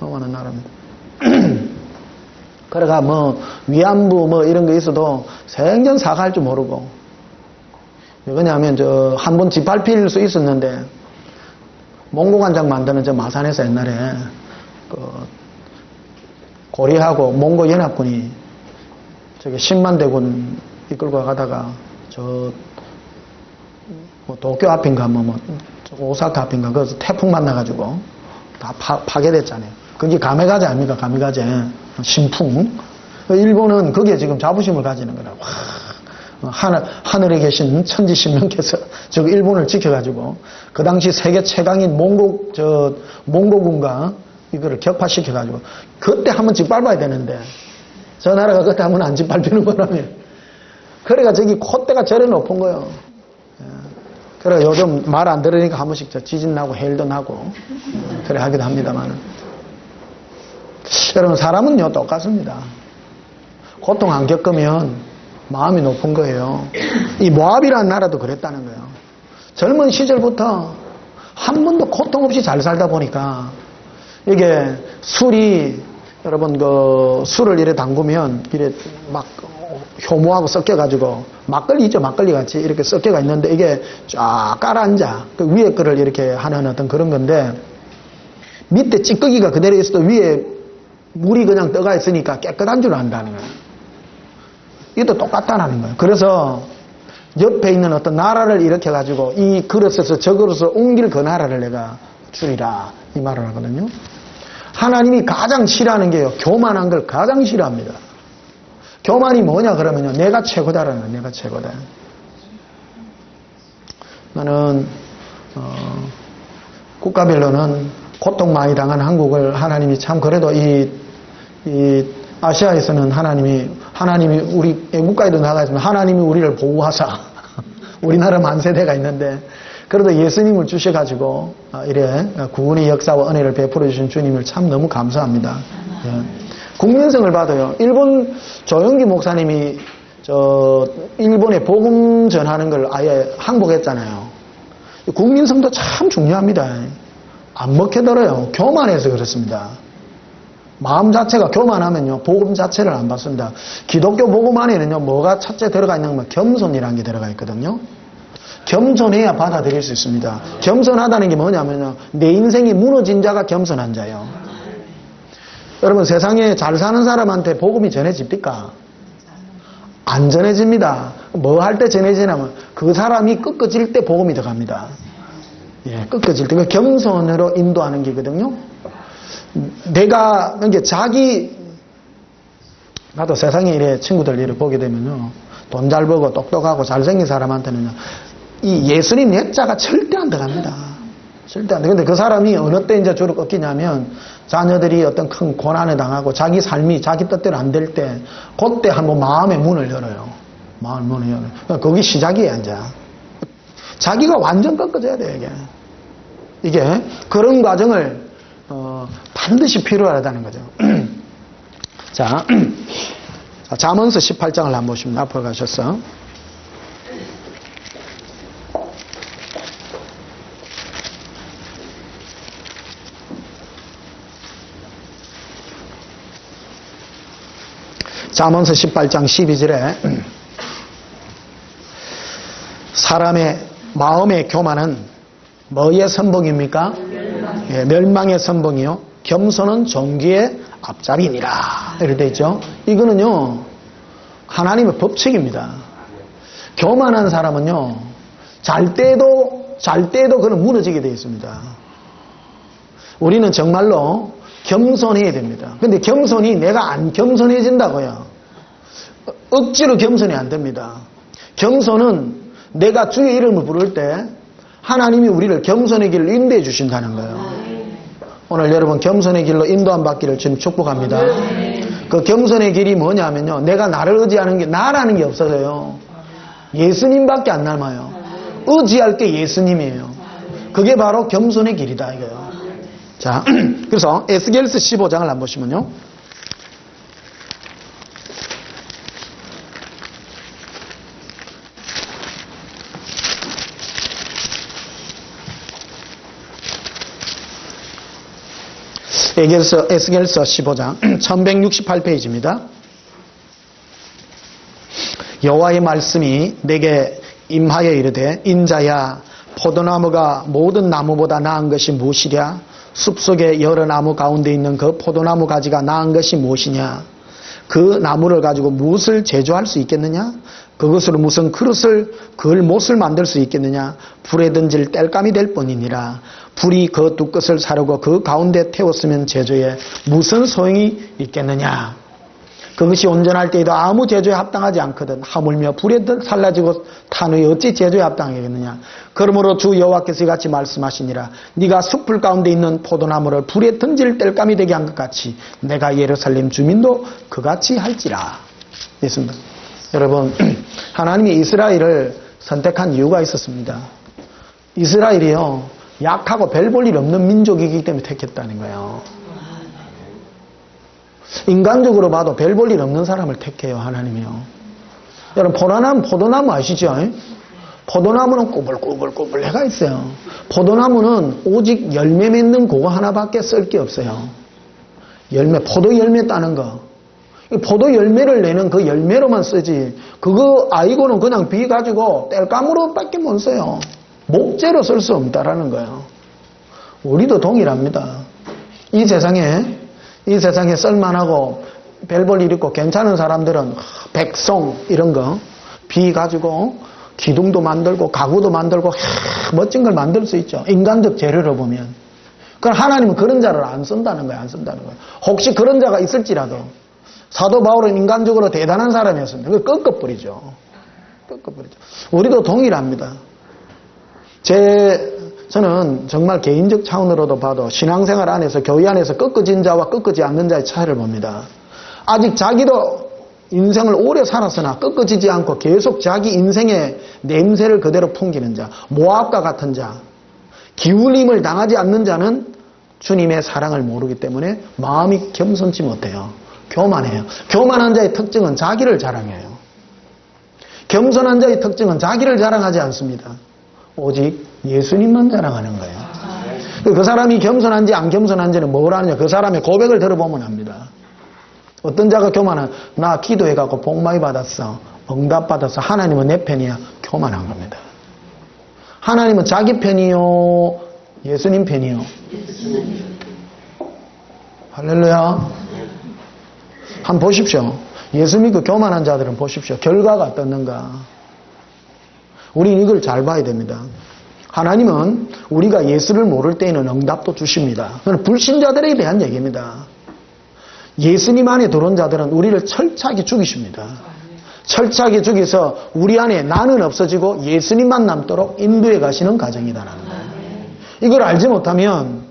교만한 나라입니다. 그래가 뭐 위안부 뭐 이런 거 있어도 생전 사과할 줄 모르고. 왜냐하면 한 번 짓밟힐 수 있었는데 몽고간장 만드는 저 마산에서 옛날에 고려하고 몽고 연합군이 저기 10만 대군 이끌고 가다가 뭐 도쿄 앞인가 뭐 오사카 앞인가 거기서 태풍 만나가지고 다 파괴됐잖아요. 그게 가메가제 아닙니까? 가메가제 신풍. 일본은 거기에 지금 자부심을 가지는 거라고. 하늘에 계신 천지신명께서 저 일본을 지켜가지고 그 당시 세계 최강인 몽고군과 이거를 격파시켜가지고 그때 한번 짓밟아야 되는데 저 나라가 그때 한번 안 짓밟히는 거라면 그래가 저기 콧대가 저래 높은 거예요. 그래 요즘 말 안 들으니까 한 번씩 지진 나고 해일도 나고 그래 하기도 합니다만 여러분 사람은요 똑같습니다. 고통 안 겪으면 마음이 높은 거예요. 이 모압이라는 나라도 그랬다는 거예요. 젊은 시절부터 한 번도 고통 없이 잘 살다 보니까 이게 술이 여러분 술을 이래 담그면 이래 막 효모하고 섞여가지고 막걸리죠. 막걸리 같이 이렇게 섞여가 있는데 이게 쫙 깔아앉아. 그 위에 거를 이렇게 하는 어떤 그런 건데 밑에 찌꺼기가 그대로 있어도 위에 물이 그냥 떠가 있으니까 깨끗한 줄 안다는 거예요. 이것도 똑같다는 거예요. 그래서 옆에 있는 어떤 나라를 일으켜가지고 이 그릇에서 저 그릇을 옮길 그 나라를 내가 주리라 이 말을 하거든요. 하나님이 가장 싫어하는 게요. 교만한 걸 가장 싫어합니다. 교만이 뭐냐 그러면요. 내가 최고다라는 거예요. 내가 최고다. 나는 국가별로는 고통 많이 당한 한국을 하나님이 참 그래도 이 아시아에서는 하나님이 우리 애국가에도 나가 있으면 하나님이 우리를 보호하사 우리나라 만세대가 있는데 그래도 예수님을 주셔가지고 이래 구원의 역사와 은혜를 베풀어 주신 주님을 참 너무 감사합니다. 예. 국민성을 봐도요. 일본 조영기 목사님이 일본에 복음 전하는 걸 아예 항복했잖아요. 국민성도 참 중요합니다. 안 먹혀들어요. 교만해서 그렇습니다. 마음 자체가 교만하면요, 복음 자체를 안 받습니다. 기독교 복음 안에는요, 뭐가 첫째 들어가 있는 건 겸손이라는 게 들어가 있거든요. 겸손해야 받아들일 수 있습니다. 겸손하다는 게 뭐냐면요, 내 인생이 무너진 자가 겸손한 자예요. 여러분, 세상에 잘 사는 사람한테 복음이 전해집니까? 안 전해집니다. 뭐 할 때 전해지냐면 그 사람이 꺾어질 때 복음이 들어갑니다. 예, 꺾어질 때. 그 겸손으로 인도하는 게거든요. 내가, 그러니까 나도 세상에 이래 친구들 일을 보게 되면요, 돈 잘 벌고 똑똑하고 잘생긴 사람한테는요, 이 예수님 예자가 절대 안 들어갑니다. 절대 안 돼. 근데 그 사람이 어느 때 이제 주로 꺾이냐면, 자녀들이 어떤 큰 고난을 당하고 자기 삶이 자기 뜻대로 안 될 때, 그때 한번 마음의 문을 열어요. 마음의 문을 열어요. 그러니까 거기 시작이에요, 이제. 자기가 완전 꺾어져야 돼요, 이게. 그런 과정을, 반드시 필요하다는 거죠. 자, 잠언서 18장을 한번 보시면 앞으로 가셨어. 잠언서 18장 12절에 사람의 마음의 교만은 뭐의 선봉입니까? 예, 멸망의 선봉이요. 겸손은 존귀의 앞잡이니라. 이렇게 되어 있죠. 이거는요, 하나님의 법칙입니다. 교만한 사람은요, 잘 때도 그는 무너지게 되어 있습니다. 우리는 정말로 겸손해야 됩니다. 근데 겸손이 내가 안 겸손해진다고요. 억지로 겸손이 안 됩니다. 겸손은 내가 주의 이름을 부를 때 하나님이 우리를 겸손의 길로 인도해 주신다는 거예요. 오늘 여러분 겸손의 길로 인도함 받기를 지금 축복합니다. 그 겸손의 길이 뭐냐면요, 내가 나를 의지하는 게 나라는 게 없어서요, 예수님밖에 안 남아요. 의지할 게 예수님이에요. 그게 바로 겸손의 길이다 이거예요. 자, 그래서 에스겔서 15장을 한번 보시면요, 에스겔서 15장 1168페이지입니다. 여호와의 말씀이 내게 임하여 이르되, 인자야, 포도나무가 모든 나무보다 나은 것이 무엇이랴? 숲속의 여러 나무 가운데 있는 그 포도나무 가지가 나은 것이 무엇이냐? 그 나무를 가지고 무엇을 제조할 수 있겠느냐? 그것으로 무슨 그릇을, 그을못을 만들 수 있겠느냐? 불에 던질 땔감이 될 뿐이니라. 불이 그 두 끝을 사르고 그 가운데 태웠으면 제조에 무슨 소용이 있겠느냐? 그것이 온전할 때에도 아무 제조에 합당하지 않거든. 하물며 불에 살라지고 탄 후에 어찌 제조에 합당하겠느냐? 그러므로 주 여호와께서 이같이 말씀하시니라. 네가 숲풀 가운데 있는 포도나무를 불에 던질 땔감이 되게 한 것 같이 내가 예루살렘 주민도 그같이 할지라. 있습니다. 여러분, 하나님이 이스라엘을 선택한 이유가 있었습니다. 이스라엘이요, 약하고 별 볼 일 없는 민족이기 때문에 택했다는 거예요. 인간적으로 봐도 별 볼 일 없는 사람을 택해요, 하나님이요. 여러분, 포도나무 아시죠? 포도나무는 꾸불꾸불꾸불 해가 있어요. 포도나무는 오직 열매 맺는 그거 하나밖에 쓸 게 없어요. 포도 열매 따는 거. 포도 열매를 내는 그 열매로만 쓰지, 그거 아이고는 그냥 비 가지고 땔감으로 밖에 못 써요. 목재로 쓸 수 없다라는 거예요. 우리도 동일합니다. 이 세상에 쓸만하고 별 볼 일 있고 괜찮은 사람들은 백송 이런 거 비 가지고 기둥도 만들고 가구도 만들고 멋진 걸 만들 수 있죠. 인간적 재료로 보면. 그럼 하나님은 그런 자를 안 쓴다는 거예요. 안 쓴다는 거예요. 혹시 그런 자가 있을지라도 사도 바울은 인간적으로 대단한 사람이었습니다. 그걸 꺾어버리죠. 우리도 동일합니다. 저는 정말 개인적 차원으로도 봐도 신앙생활 안에서, 교회 안에서 꺾어진 자와 꺾어지지 않는 자의 차이를 봅니다. 아직 자기도 인생을 오래 살았으나 꺾어지지 않고 계속 자기 인생의 냄새를 그대로 풍기는 자, 모압과 같은 자, 기울임을 당하지 않는 자는 주님의 사랑을 모르기 때문에 마음이 겸손치 못해요. 교만해요. 교만한 자의 특징은 자기를 자랑해요. 겸손한 자의 특징은 자기를 자랑하지 않습니다. 오직 예수님만 자랑하는 거예요. 그 사람이 겸손한지 안 겸손한지는 뭐라 하느냐, 그 사람의 고백을 들어보면 압니다. 어떤 자가 교만한, 나 기도해갖고 복 많이 받았어, 응답받았어, 하나님은 내 편이야, 교만한 겁니다. 하나님은 자기 편이요, 예수님 편이요? 할렐루야. 한번 보십시오. 예수 믿고 교만한 자들은 보십시오. 결과가 어떻는가. 우리는 이걸 잘 봐야 됩니다. 하나님은 우리가 예수를 모를 때에는 응답도 주십니다. 그건 불신자들에 대한 얘기입니다. 예수님 안에 들어온 자들은 우리를 철저하게 죽이십니다. 철저하게 죽여서 우리 안에 나는 없어지고 예수님만 남도록 인도해 가시는 과정이다라는 거예요. 이걸 알지 못하면,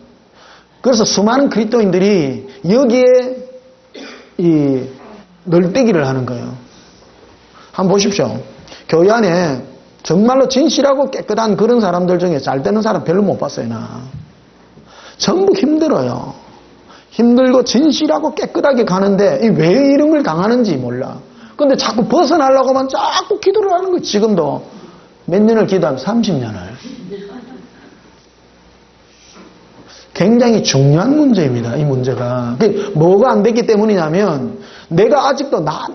그래서 수많은 그리스도인들이 여기에 이 널뛰기를 하는 거예요. 한번 보십시오. 교회 안에 정말로 진실하고 깨끗한 그런 사람들 중에 잘 되는 사람 별로 못 봤어요, 나. 전부 힘들어요. 힘들고 진실하고 깨끗하게 가는데 왜 이런 걸 당하는지 몰라. 근데 자꾸 벗어나려고만 자꾸 기도를 하는 거예요. 지금도 몇 년을 기도하면 30년을. 굉장히 중요한 문제입니다. 이 문제가. 뭐가 안 됐기 때문이냐면 내가 아직도 나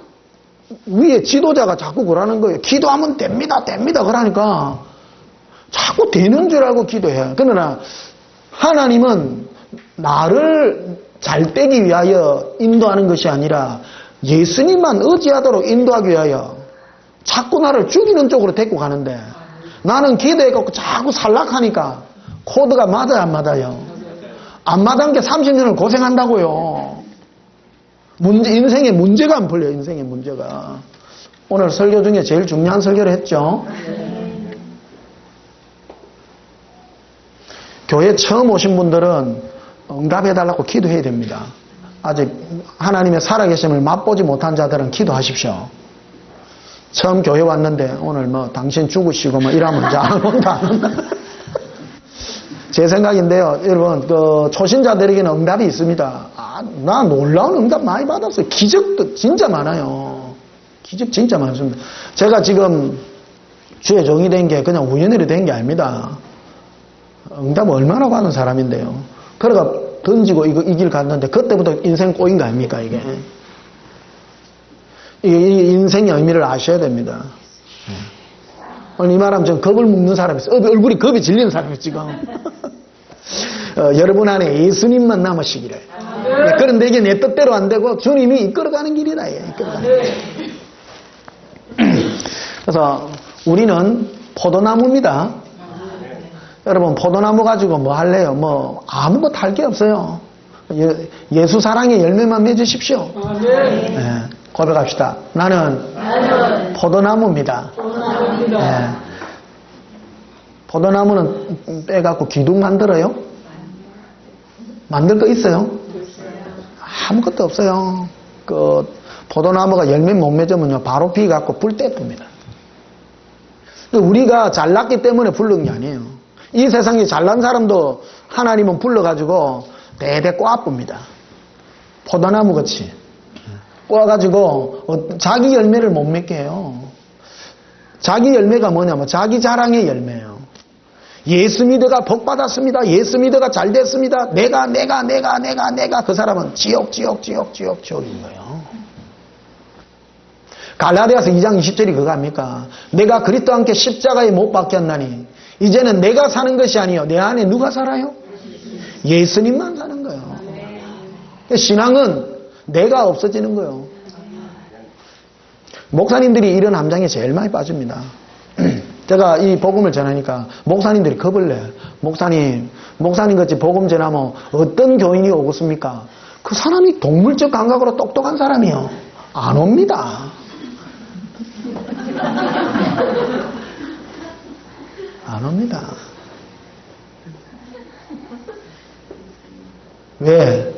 위에 지도자가 자꾸 그러는 거예요. 기도하면 됩니다. 됩니다. 그러니까 자꾸 되는 줄 알고 기도해. 그러나 하나님은 나를 잘 되기 위하여 인도하는 것이 아니라 예수님만 의지하도록 인도하기 위하여 자꾸 나를 죽이는 쪽으로 데리고 가는데, 나는 기도해갖고 자꾸 살락하니까 코드가 맞아요, 안 맞아요? 안 맞은 게 30년을 고생한다고요. 인생의 문제가 안 풀려요, 인생의 문제가. 오늘 설교 중에 제일 중요한 설교를 했죠. 교회 처음 오신 분들은 응답해달라고 기도해야 됩니다. 아직 하나님의 살아계심을 맛보지 못한 자들은 기도하십시오. 처음 교회 왔는데 오늘 뭐 당신 죽으시고 뭐 이러면 이제 아무것도 안 한다. 제 생각인데요, 여러분, 그 초신자들에게는 응답이 있습니다. 나 놀라운 응답 많이 받았어요. 기적도 진짜 많아요. 기적 진짜 많습니다. 제가 지금 주의 종이 된 게 그냥 우연히 된 게 아닙니다. 응답 얼마나 받은 사람인데요. 그러니까 던지고 이 길 갔는데 그때부터 인생 꼬인 거 아닙니까, 이게? 이 인생의 의미를 아셔야 됩니다. 오늘 이 말하면 좀 겁을 먹는 사람이 있어요. 얼굴이 겁이 질리는 사람이 지금. 여러분 안에 예수님만 남으시기를. 네, 그런데 이게 내 뜻대로 안 되고 주님이 이끌어가는 길이다. 이끌어가는 길. 그래서 우리는 포도나무입니다. 여러분, 포도나무 가지고 뭐 할래요? 뭐 아무것도 할 게 없어요. 예수 사랑의 열매만 맺으십시오. 네, 고백합시다. 나는 포도나무입니다. 네. 포도나무는 빼갖고 기둥 만들어요? 만들 거 있어요? 아무것도 없어요. 그 포도나무가 열매 못 맺으면요, 바로 비 갖고 불 떼쁩니다. 우리가 잘났기 때문에 부른 게 아니에요. 이 세상에 잘난 사람도 하나님은 불러가지고 대대 꼬아쁩니다. 포도나무 같이 꼬아가지고 자기 열매를 못 맺게 해요. 자기 열매가 뭐냐면 자기 자랑의 열매예요. 예수 믿어가 복 받았습니다. 예수 믿어가 잘 됐습니다. 내가 그 사람은 지옥인 거예요. 갈라디아서 2장 20절이 그거 아닙니까? 내가 그리스도와 함께 십자가에 못 박혔나니 이제는 내가 사는 것이 아니요 내 안에 누가 살아요? 예수님만 사는 거예요. 신앙은 내가 없어지는 거예요. 목사님들이 이런 함정에 제일 많이 빠집니다. 제가 이 복음을 전하니까 목사님들이 겁을 내요. 목사님 같이 복음 전하면 어떤 교인이 오겠습니까? 그 사람이 동물적 감각으로 똑똑한 사람이요. 안 옵니다. 안 옵니다. 왜?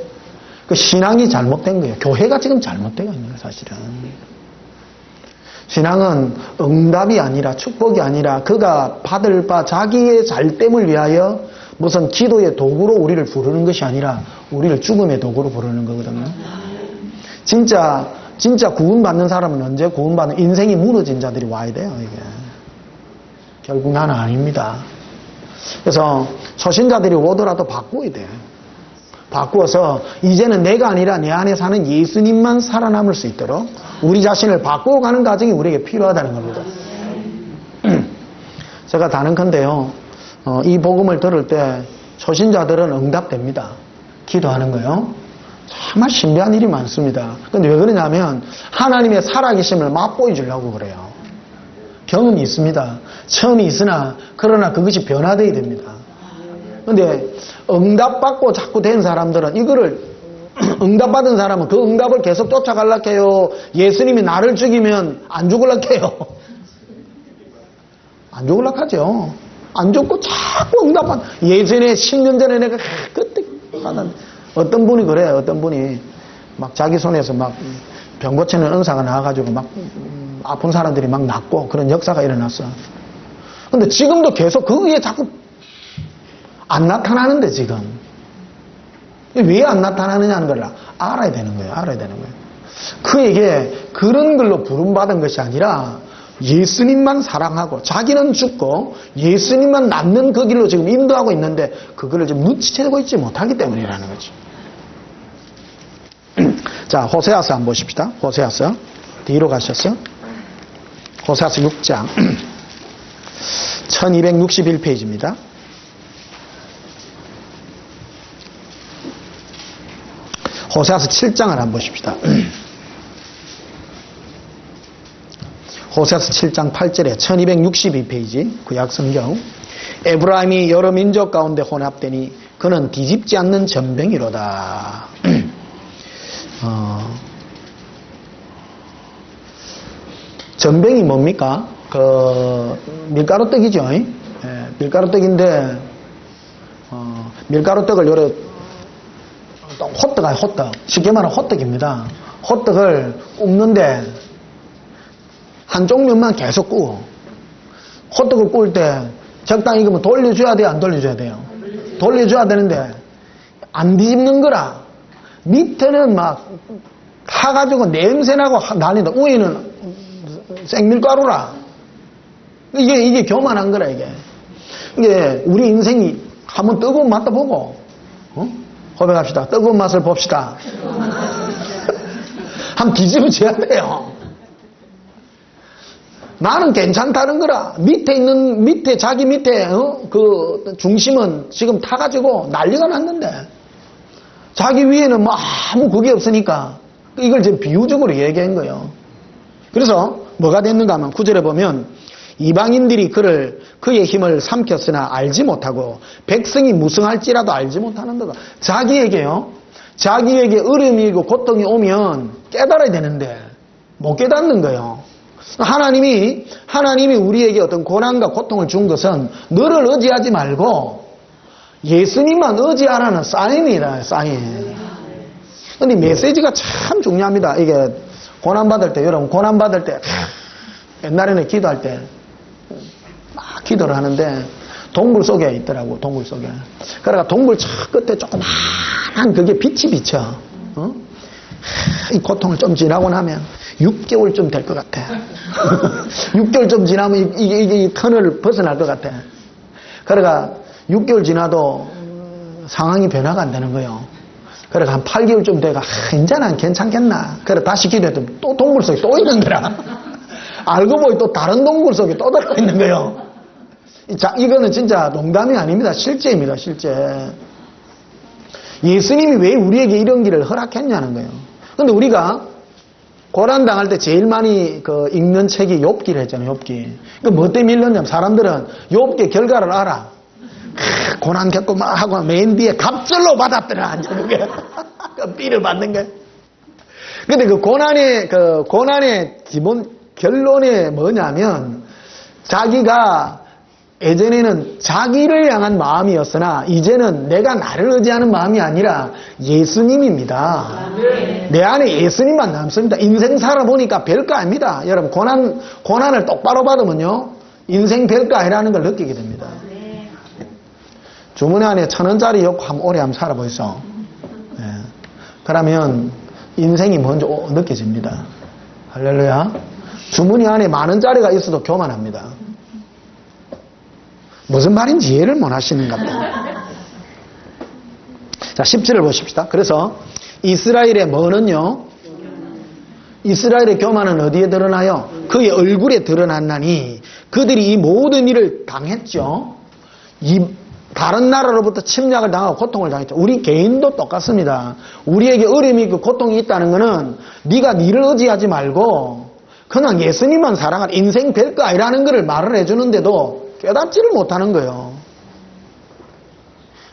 그 신앙이 잘못된 거예요. 교회가 지금 잘못된 거예요, 사실은. 신앙은 응답이 아니라 축복이 아니라 그가 받을 바 자기의 잘됨을 위하여 무슨 기도의 도구로 우리를 부르는 것이 아니라 우리를 죽음의 도구로 부르는 거거든요. 진짜 진짜 구원받는 사람은 언제 구원받는, 인생이 무너진 자들이 와야 돼요, 이게. 결국 나는 아닙니다. 그래서 초신자들이 오더라도 바꾸어야 돼. 바꾸어서 이제는 내가 아니라 내 안에 사는 예수님만 살아남을 수 있도록 우리 자신을 바꾸어 가는 과정이 우리에게 필요하다는 겁니다. 제가 다른컨대요, 이 복음을 들을 때 초신자들은 응답됩니다. 기도하는 거요. 정말 신비한 일이 많습니다. 근데 왜 그러냐면 하나님의 살아계심을 맛보여 주려고 그래요. 경험이 있습니다. 처음이 있으나 그러나 그것이 변화되어야 됩니다. 근데 응답받고 자꾸 된 사람들은 이거를 응답받은 사람은 그 응답을 계속 쫓아가려고 해요. 예수님이 나를 죽이면 안 죽으려고 해요. 안 죽으려고 하죠. 안 죽고 자꾸 응답받. 예전에 10년 전에 내가 그때 어떤 분이 그래요. 어떤 분이 막 자기 손에서 막 병 고치는 은사가 나와가지고 막 아픈 사람들이 막 낫고 그런 역사가 일어났어. 근데 지금도 계속 그게 자꾸 안 나타나는데 지금 왜 안 나타나느냐는 걸 알아야 되는 거예요. 알아야 되는 거예요. 그에게 그런 걸로 부름받은 것이 아니라 예수님만 사랑하고 자기는 죽고 예수님만 낳는 그 길로 지금 인도하고 있는데 그거를 지금 눈치채고 있지 못하기 때문이라는 거죠. 자, 호세아서 한번 보십시다. 호세아서 뒤로 가셨어. 호세아서 6장 1261페이지입니다. 호세아서 7장을 한번 보십시다. 호세아서 7장 8절에 1262페이지 구약성경. 에브라임이 여러 민족 가운데 혼합되니 그는 뒤집지 않는 전병이로다. 전병이 뭡니까? 밀가루떡이죠. 예, 밀가루떡인데 밀가루떡을 요래 호떡아요, 호떡. 쉽게 말하면 호떡입니다. 호떡을 굽는데 한 종류만 계속 구워. 호떡을 구울 때 적당히 익으면 돌려줘야 돼요, 안 돌려줘야 돼요? 돌려줘야 되는데 안 뒤집는 거라 밑에는 막 타가지고 냄새나고 난리다. 위에는 생밀가루라. 이게 교만한 거라, 이게. 이게 우리 인생이 한번 뜨거운 맛도 보고, 고백합시다. 뜨거운 맛을 봅시다. 한번 뒤집어져야 돼요. 나는 괜찮다는 거라. 자기 밑에, 그 중심은 지금 타가지고 난리가 났는데, 자기 위에는 뭐 아무 그게 없으니까, 이걸 지금 비유적으로 얘기한 거예요. 그래서 뭐가 됐는가 하면 9절에 보면, 이방인들이 그의 힘을 삼켰으나 알지 못하고 백성이 무성할지라도 알지 못하는 거다. 자기에게 어려움이 있고 고통이 오면 깨달아야 되는데 못 깨닫는 거예요. 하나님이 우리에게 어떤 고난과 고통을 준 것은 너를 의지하지 말고 예수님만 의지하라는 사인이라, 사인. 근데 메시지가 참 중요합니다. 이게 고난받을 때, 여러분 고난받을 때 옛날에는 기도할 때 막 기도를 하는데 동굴 속에 있더라고. 동굴 속에. 그러니까 동굴 저 끝에 조그마한 그게 빛이 비쳐. 이 고통을 좀 지나고 나면 6개월쯤 될 것 같아. 6개월 좀 지나면 이게 이 터널을 벗어날 것 같아. 그러니까 6개월 지나도 상황이 변화가 안 되는 거예요. 그러니까 한 8개월쯤 돼가 이제는 괜찮겠나. 그래 다시 기도했더니 또 동굴 속에 또 있는 거라. 알고 보니 또 다른 동굴 속에 또 들어가 있는 거예요. 자, 이거는 진짜 농담이 아닙니다. 실제입니다. 실제. 예수님이 왜 우리에게 이런 길을 허락했냐는 거예요. 근데 우리가 고난 당할 때 제일 많이 읽는 책이 욥기를 했잖아요. 욥기. 뭐 때문에 읽느냐면 사람들은 욥기의 결과를 알아. 고난 겪고 막 하고 맨 뒤에 갑절로 받았더라. 그게 삐를 받는 거예요. 근데 그 고난의 기본 결론이 뭐냐면 자기가 예전에는 자기를 향한 마음이었으나 이제는 내가 나를 의지하는 마음이 아니라 예수님입니다. 내 안에 예수님만 남습니다. 인생 살아보니까 별거 아닙니다. 여러분 고난을 똑바로 받으면요 인생 별거 아니라는 걸 느끼게 됩니다. 주머니 안에 1,000원짜리 넣고 오래 한번 살아보이소. 예. 그러면 인생이 먼저 느껴집니다. 할렐루야. 주머니 안에 10,000원짜리가 있어도 교만합니다. 무슨 말인지 이해를 못 하시는가 봐요. 자, 17을 보십시다. 그래서 이스라엘의 뭐는요? 이스라엘의 교만은 어디에 드러나요? 그의 얼굴에 드러났나니 그들이 이 모든 일을 당했죠. 이 다른 나라로부터 침략을 당하고 고통을 당했죠. 우리 개인도 똑같습니다. 우리에게 어려움이 있고 고통이 있다는 것은 네가 니를 의지하지 말고 그냥 예수님만 사랑하는 인생 별거 아니라는 것을 말을 해주는데도 깨닫지를 못하는 거예요.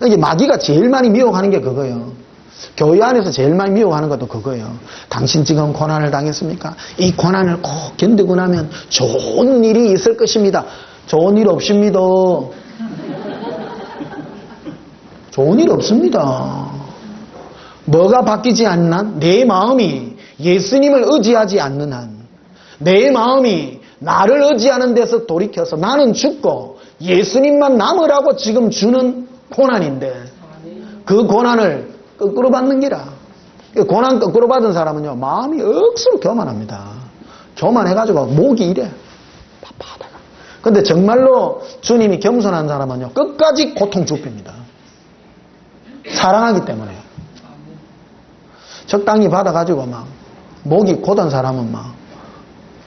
이게 마귀가 제일 많이 미혹하는 게 그거예요. 교회 안에서 제일 많이 미혹하는 것도 그거예요. 당신 지금 고난을 당했습니까? 이 고난을 꼭 견디고 나면 좋은 일이 있을 것입니다. 좋은 일 없습니다. 좋은 일 없습니다. 뭐가 바뀌지 않는 한? 내 마음이 예수님을 의지하지 않는 한, 내 마음이 나를 의지하는 데서 돌이켜서 나는 죽고 예수님만 남으라고 지금 주는 고난인데 그 고난을 거꾸로 받는 기라. 고난 거꾸로 받은 사람은요, 마음이 억수로 교만합니다. 교만해가지고 목이 이래. 팍팍하다가. 근데 정말로 주님이 겸손한 사람은요, 끝까지 고통 줍힙니다. 사랑하기 때문에. 적당히 받아가지고 막 목이 고단 사람은 막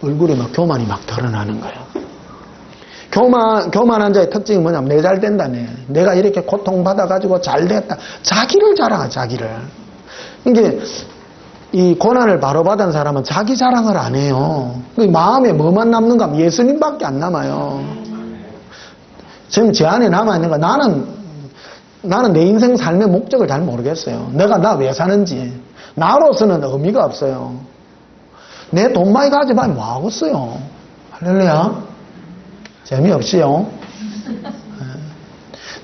얼굴에 막 교만이 막 드러나는 거예요. 교만한 자의 특징이 뭐냐면 내 잘 된다네. 내가 이렇게 고통받아가지고 잘 됐다. 자기를 자랑하, 자기를. 이게 이 고난을 바로 받은 사람은 자기 자랑을 안 해요. 마음에 뭐만 남는가 하면 예수님밖에 안 남아요. 지금 제 안에 남아있는 거 나는 내 인생 삶의 목적을 잘 모르겠어요. 내가 나 왜 사는지. 나로서는 의미가 없어요. 내 돈 많이 가져봐야 뭐 하겠어요. 할렐루야. 재미없지요.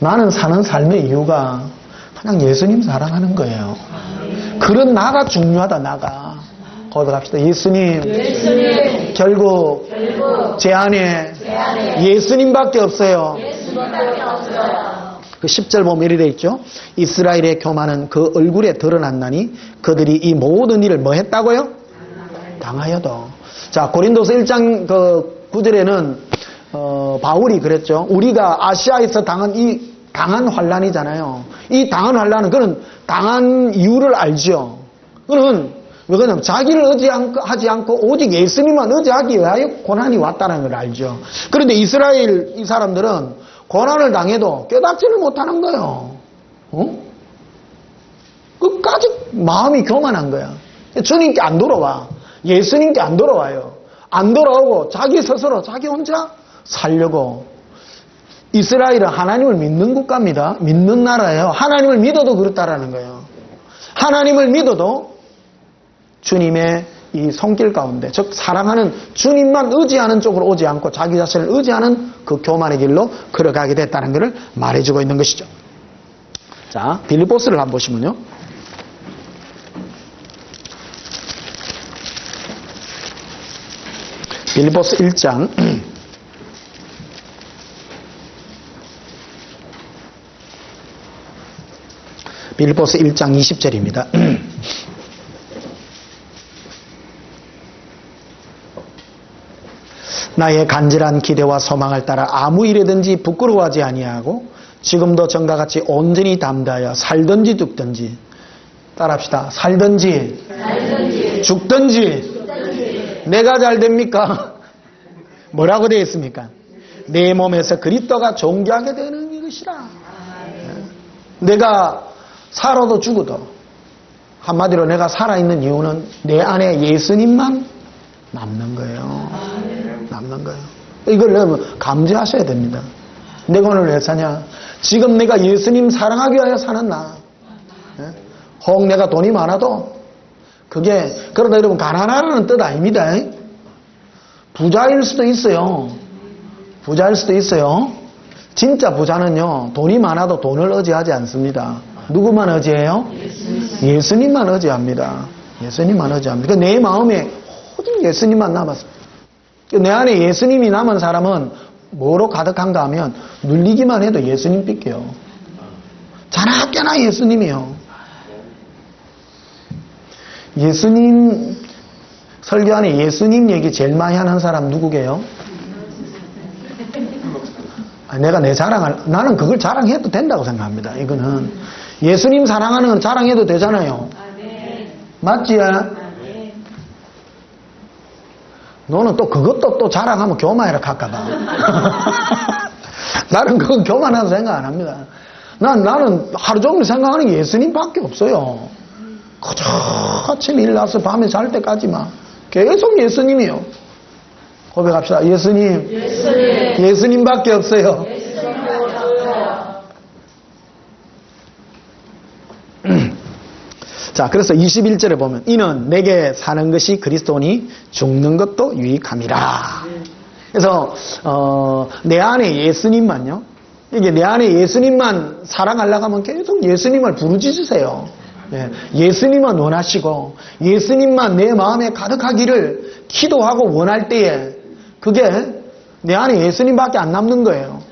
나는 사는 삶의 이유가 그냥 예수님 사랑하는 거예요. 그런 나가 중요하다. 나가. 거기서 갑시다. 예수님. 결국 제 안에 예수님밖에 없어요. 그 10절 보면 이렇게 되어 있죠. 이스라엘의 교만은 그 얼굴에 드러났나니 그들이 이 모든 일을 뭐 했다고요? 당하여도. 자, 고린도서 1장 그 9절에는 바울이 그랬죠. 우리가 아시아에서 당한 이 당한 환란이잖아요. 이 당한 환란은 그는 당한 이유를 알죠. 그는 왜 그러냐면 자기를 의지하지 않고 오직 예수님만 의지하기 위하여 고난이 왔다는 걸 알죠. 그런데 이스라엘 이 사람들은 고난을 당해도 깨닫지를 못하는 거예요. 끝까지 마음이 교만한 거야. 주님께 안 돌아와. 예수님께 안 돌아와요. 안 돌아오고 자기 스스로 자기 혼자 살려고. 이스라엘은 하나님을 믿는 국가입니다. 믿는 나라예요. 하나님을 믿어도 그렇다라는 거예요. 하나님을 믿어도 주님의 이 손길 가운데, 즉 사랑하는 주님만 의지하는 쪽으로 오지 않고 자기 자신을 의지하는 그 교만의 길로 걸어가게 됐다는 것을 말해주고 있는 것이죠. 자, 빌립보스를 한번 보시면요. 빌립보스 1장 빌립보스 1장 20절입니다. 나의 간절한 기대와 소망을 따라 아무 일에든지 부끄러워하지 아니하고 지금도 전과 같이 온전히 담대하여 살든지 죽든지, 따라합시다. 살든지 죽든지 내가 잘 됩니까? 뭐라고 되어 있습니까? 내 몸에서 그리스도가 존귀하게 되는 이것이라. 내가 살아도 죽어도, 한마디로 내가 살아있는 이유는 내 안에 예수님만 남는 거예요. 남는 거예요. 이걸 여러분 감지하셔야 됩니다. 내가 오늘 왜 사냐? 지금 내가 예수님 사랑하기 위하여 사는 나. 혹 내가 돈이 많아도 그게, 그러다 여러분 가난하라는 뜻 아닙니다. 부자일 수도 있어요. 부자일 수도 있어요. 진짜 부자는요, 돈이 많아도 돈을 의지하지 않습니다. 누구만 의지해요? 예수님만 의지합니다. 예수님만 의지합니다. 내 마음에 오직 예수님만 남았습니다. 내 안에 예수님이 남은 사람은 뭐로 가득한가 하면 눌리기만 해도 예수님 삐껴요. 자나깨나 예수님이요. 예수님 설교 안에 예수님 얘기 제일 많이 하는 사람 누구게요? 내가 내 자랑을, 나는 그걸 자랑해도 된다고 생각합니다. 이거는. 예수님 사랑하는 건 자랑해도 되잖아요. 맞지? 너는 또 그것도 또 자랑하면 교만이라 할까봐. 나는 그건 교만하다고 생각 안 합니다. 나는 하루 종일 생각하는 게 예수님밖에 없어요. 그저 아침에 일어나서 밤에 잘 때까지만 계속 예수님이요. 고백합시다. 예수님. 예수님밖에 없어요. 자, 그래서 21절에 보면 이는 내게 사는 것이 그리스도니 죽는 것도 유익함이라. 그래서 내 안에 예수님만요. 이게 내 안에 예수님만 사랑하려고 하면 계속 예수님을 부르짖으세요. 예수님만 원하시고 예수님만 내 마음에 가득하기를 기도하고 원할 때에 그게 내 안에 예수님밖에 안 남는 거예요.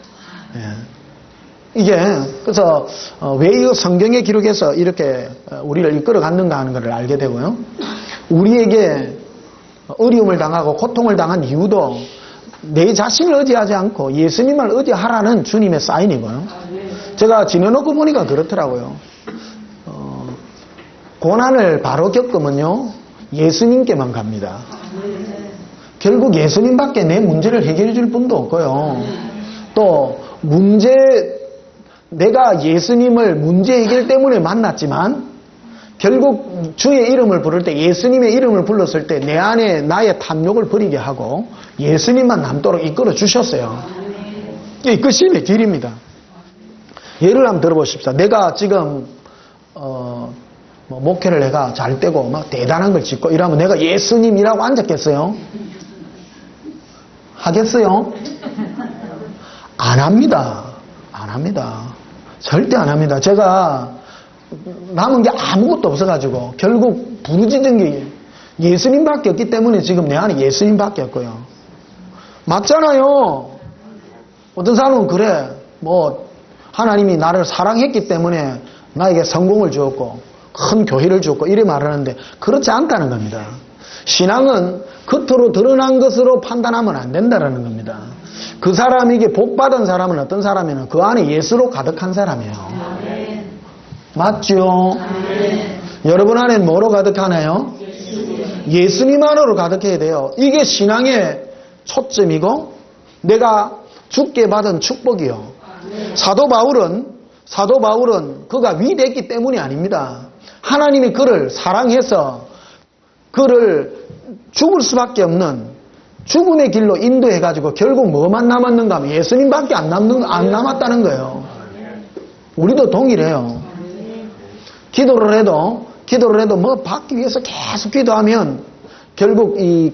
이게 그래서 왜 이 성경에 기록해서 이렇게 우리를 이끌어 갔는가 하는 것을 알게 되고요. 우리에게 어려움을 당하고 고통을 당한 이유도 내 자신을 의지하지 않고 예수님을 의지하라는 주님의 사인이고요. 제가 지내놓고 보니까 그렇더라고요. 고난을 바로 겪으면요 예수님께만 갑니다. 결국 예수님밖에 내 문제를 해결해 줄 분도 없고요. 또 내가 예수님을 문제 해결 때문에 만났지만 결국 주의 이름을 부를 때 예수님의 이름을 불렀을 때 내 안에 나의 탐욕을 버리게 하고 예수님만 남도록 이끌어 주셨어요. 이게 이끄심의 길입니다. 예를 한번 들어보십시오. 내가 지금 목회를 내가 잘 되고 막 대단한 걸 짓고 이러면 내가 예수님이라고 앉았겠어요? 하겠어요? 안 합니다. 안 합니다. 절대 안 합니다. 제가 남은 게 아무것도 없어가지고 결국 부르짖은 게 예수님밖에 없기 때문에 지금 내 안에 예수님밖에 없고요. 맞잖아요. 어떤 사람은 그래. 하나님이 나를 사랑했기 때문에 나에게 성공을 주었고 큰 교회를 주었고 이래 말하는데 그렇지 않다는 겁니다. 신앙은 겉으로 드러난 것으로 판단하면 안 된다는 겁니다. 그 사람에게 복받은 사람은 어떤 사람이냐면 그 안에 예수로 가득한 사람이에요. 맞죠? 여러분 안에 뭐로 가득하나요? 예수님 안으로 가득해야 돼요. 이게 신앙의 초점이고 내가 주께 받은 축복이요. 사도 바울은 그가 위대했기 때문이 아닙니다. 하나님이 그를 사랑해서 그를 죽을 수밖에 없는 죽음의 길로 인도해가지고 결국 뭐만 남았는가 하면 예수님밖에 안 남았다는 거예요. 우리도 동일해요. 기도를 해도 받기 위해서 계속 기도하면 결국 이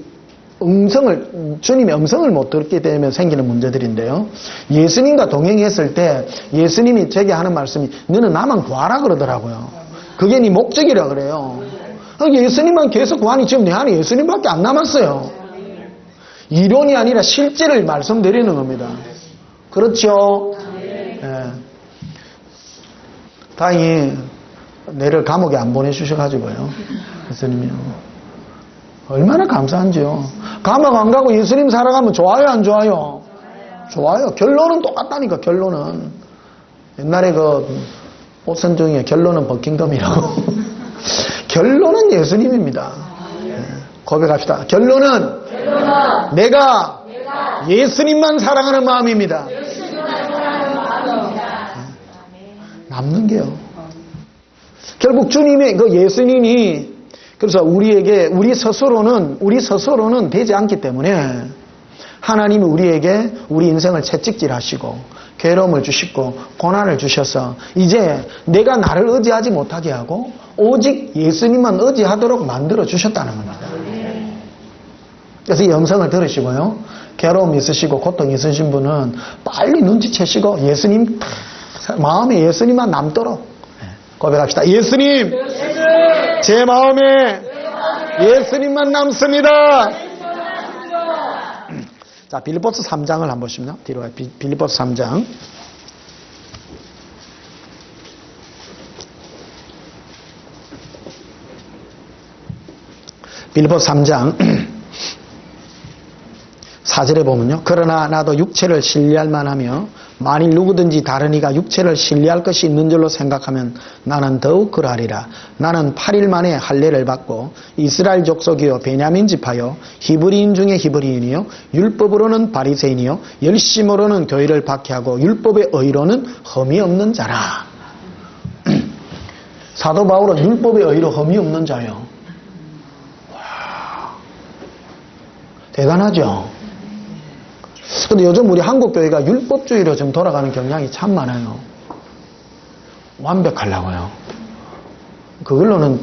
주님의 음성을 못 듣게 되면 생기는 문제들인데요. 예수님과 동행했을 때 예수님이 제게 하는 말씀이 너는 나만 구하라 그러더라고요. 그게 네 목적이라 그래요. 예수님만 계속 구하니 지금 내 안에 예수님밖에 안 남았어요. 이론이 아니라 실제를 말씀드리는 겁니다. 그렇죠? 네. 다행히 내를 감옥에 안 보내주셔가지고요. 예수님이요. 얼마나 감사한지요. 감옥 안 가고 예수님 살아가면 좋아요, 안 좋아요? 좋아요. 결론은 똑같다니까, 결론은. 옛날에 오선종의 결론은 버킹덤이라고. 결론은 예수님입니다. 고백합시다. 결론은 내가 예수님만 사랑하는 마음입니다. 남는 게요. 결국 주님의 그 예수님이 그래서 우리 스스로는 되지 않기 때문에 하나님이 우리에게 우리 인생을 채찍질하시고 괴로움을 주시고 고난을 주셔서 이제 내가 나를 의지하지 못하게 하고 오직 예수님만 의지하도록 만들어 주셨다는 겁니다. 그래서 이 영상을 들으시고요. 괴로움 있으시고 고통 있으신 분은 빨리 눈치채시고 예수님 마음에 예수님만 남도록 고백합시다. 예수님 제 마음에 예수님만 남습니다. 자, 빌립보서 3장을 한번 보시면 뒤로 가요. 빌립보서 3장. 빌립보서 3장 4절에 보면요. 그러나 나도 육체를 신뢰할 만하며 만일 누구든지 다른 이가 육체를 신뢰할 것이 있는 줄로 생각하면 나는 더욱 그러하리라. 나는 8일 만에 할례를 받고 이스라엘 족속이요 베냐민 지파요 히브리인 중에 히브리인이요 율법으로는 바리새인이요 열심으로는 교회를 박해하고 율법의 의로는 흠이 없는 자라. 사도 바울은 율법의 의로 흠이 없는 자요. 와, 대단하죠. 근데 요즘 우리 한국 교회가 율법주의로 지금 돌아가는 경향이 참 많아요. 완벽하려고요. 그걸로는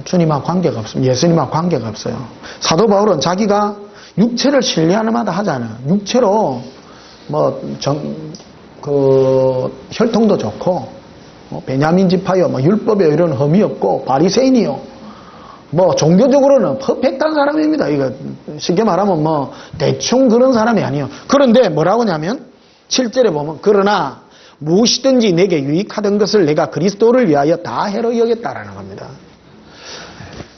주님하고 관계가 없습니다. 예수님하고 관계가 없어요. 사도 바울은 자기가 육체를 신뢰하는 마다 하잖아요. 육체로 혈통도 좋고 베냐민 지파요 율법에 이런 흠이 없고 바리새인이요 종교적으로는 퍼펙트한 사람입니다. 이거 쉽게 말하면 대충 그런 사람이 아니에요. 그런데 뭐라고 하냐면 7절에 보면 그러나 무엇이든지 내게 유익하던 것을 내가 그리스도를 위하여 다 해로 여겼다라는 겁니다.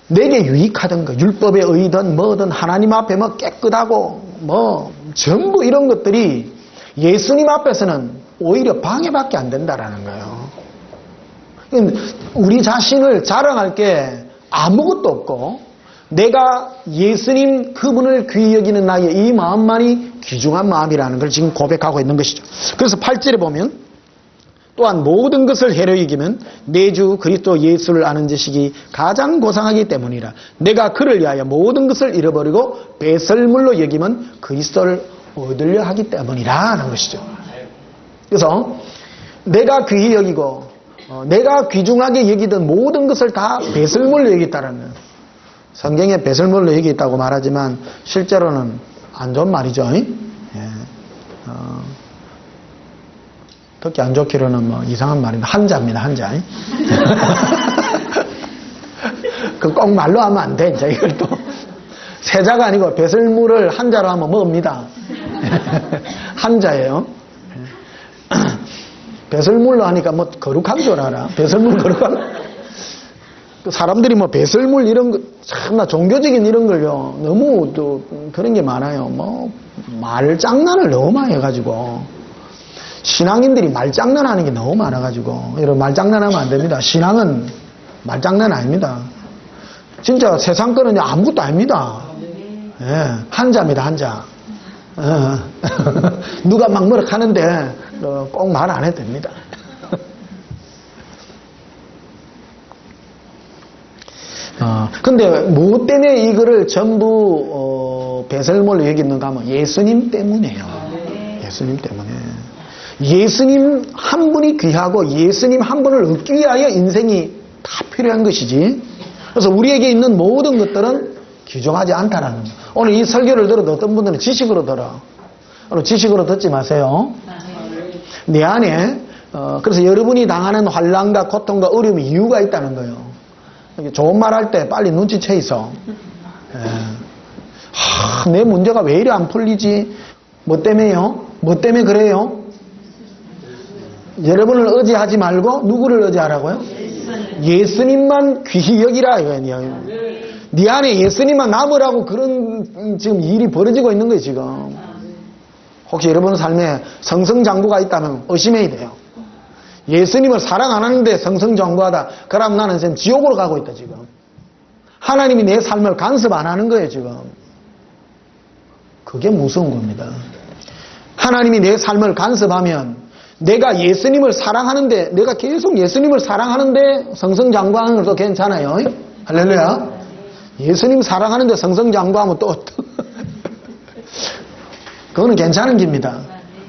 내게 유익하던 것, 율법의 의든 뭐든 하나님 앞에 깨끗하고 전부 이런 것들이 예수님 앞에서는 오히려 방해밖에 안 된다라는 거예요. 우리 자신을 자랑할 게 아무것도 없고 내가 예수님 그분을 귀히 여기는 나의 이 마음만이 귀중한 마음이라는 걸 지금 고백하고 있는 것이죠. 그래서 8절에 보면 또한 모든 것을 해로 여기면 내 주 그리스도 예수를 아는 지식이 가장 고상하기 때문이라. 내가 그를 위하여 모든 것을 잃어버리고 배설물로 여기면 그리스도를 얻으려 하기 때문이라 하는 것이죠. 그래서 내가 귀히 여기고 내가 귀중하게 여기던 모든 것을 다 배설물로 여기다라는 거예요. 성경에 배설물로 여기있다고 말하지만 실제로는 안 좋은 말이죠. 예. 듣기 안 좋기로는 이상한 말입니다. 한자입니다. 한자. 그 꼭 말로 하면 안 돼. 이제 이걸 또 세자가 아니고 배설물을 한자로 하면 뭡니다. 한자예요. 배설물로 하니까 거룩한 줄 알아. 배설물 거룩한. 사람들이 배설물 이런 거, 참나 종교적인 이런 걸요. 너무 또 그런 게 많아요. 말장난을 너무 많이 해가지고. 신앙인들이 말장난하는 게 너무 많아가지고. 이런 말장난하면 안 됩니다. 신앙은 말장난 아닙니다. 진짜 세상 거는 아무것도 아닙니다. 예, 한자입니다, 한자. 누가 막 뭐라 하는데 꼭 말 안 해도 됩니다. 근데 무엇 때문에 이거를 전부 배설물로 여기는가 하면 예수님 때문에요. 예수님 때문에. 예수님 한 분이 귀하고 예수님 한 분을 얻기 위하여 인생이 다 필요한 것이지. 그래서 우리에게 있는 모든 것들은 귀중하지 않다라는 거예요. 오늘 이 설교를 들어도 어떤 분들은 지식으로 들어. 오늘 지식으로 듣지 마세요. 내 안에 그래서 여러분이 당하는 환난과 고통과 어려움이 이유가 있다는 거예요. 좋은 말 할 때 빨리 눈치채 있어. 내 문제가 왜 이리 안 풀리지? 뭐 때문에요? 뭐 때문에 그래요? 여러분을 의지하지 말고 누구를 의지하라고요? 예수님만 귀히 여기라 이거예요. 네 안에 예수님만 남으라고 그런 지금 일이 벌어지고 있는 거예요 지금. 혹시 여러분 삶에 성성장구가 있다면 의심해야 돼요. 예수님을 사랑 안 하는데 성성장구하다. 그럼 나는 지금 지옥으로 가고 있다 지금. 하나님이 내 삶을 간섭 안 하는 거예요 지금. 그게 무서운 겁니다. 하나님이 내 삶을 간섭하면 내가 예수님을 사랑하는데 내가 계속 예수님을 사랑하는데 성성장구하는 것도 괜찮아요. 할렐루야. 예수님 사랑하는데 성성장구하면 또 그거는 괜찮은 겁니다.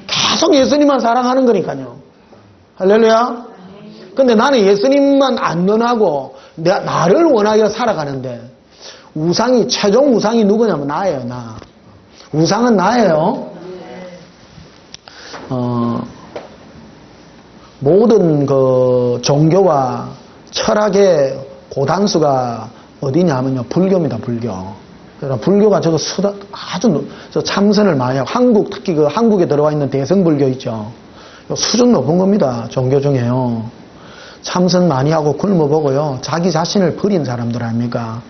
계속 예수님만 사랑하는 거니까요. 할렐루야. 근데 나는 예수님만 안 논하고 나를 원하여 살아가는데 우상이 최종 우상이 누구냐면 나예요. 나. 우상은 나예요. 모든 그 종교와 철학의 고단수가 어디냐면요. 불교입니다. 불교. 그러니까 불교가 아주 참선을 많이 하고 특히 그 한국에 들어와 있는 대성불교 있죠. 수준 높은 겁니다. 종교 중에요. 참선 많이 하고 굶어보고요. 자기 자신을 버린 사람들 아닙니까?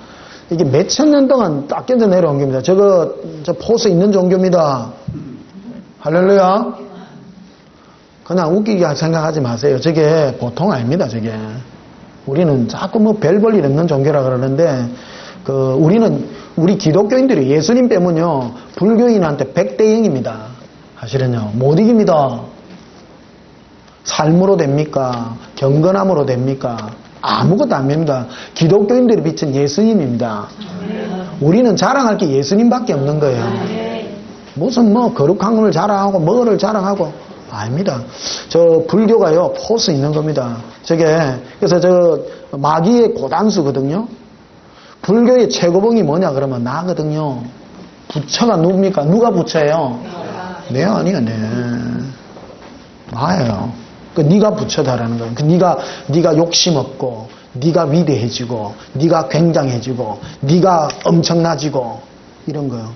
이게 몇천 년 동안 딱 견뎌 내려온 겁니다. 저 포스 있는 종교입니다. 할렐루야. 그냥 웃기게 생각하지 마세요. 저게 보통 아닙니다, 저게. 우리는 자꾸 뭐 별 볼 일 없는 종교라 그러는데, 우리 기독교인들이 예수님 빼면요, 불교인한테 100대 0입니다. 사실은요, 못 이깁니다. 삶으로 됩니까? 경건함으로 됩니까? 아무것도 안 됩니다. 기독교인들이 비친 예수님입니다. 우리는 자랑할 게 예수님밖에 없는 거예요. 무슨 뭐 거룩한 걸 자랑하고 뭐를 자랑하고 아닙니다. 저 불교가요 포스 있는 겁니다. 그래서 저 마귀의 고단수거든요. 불교의 최고봉이 뭐냐 그러면 나거든요. 부처가 누굽니까? 누가 부처예요? 네 아니야 네. 나예요. 네가 부처다라는 거예요. 네가 욕심 없고, 네가 위대해지고, 네가 굉장해지고, 네가 엄청나지고 이런 거요.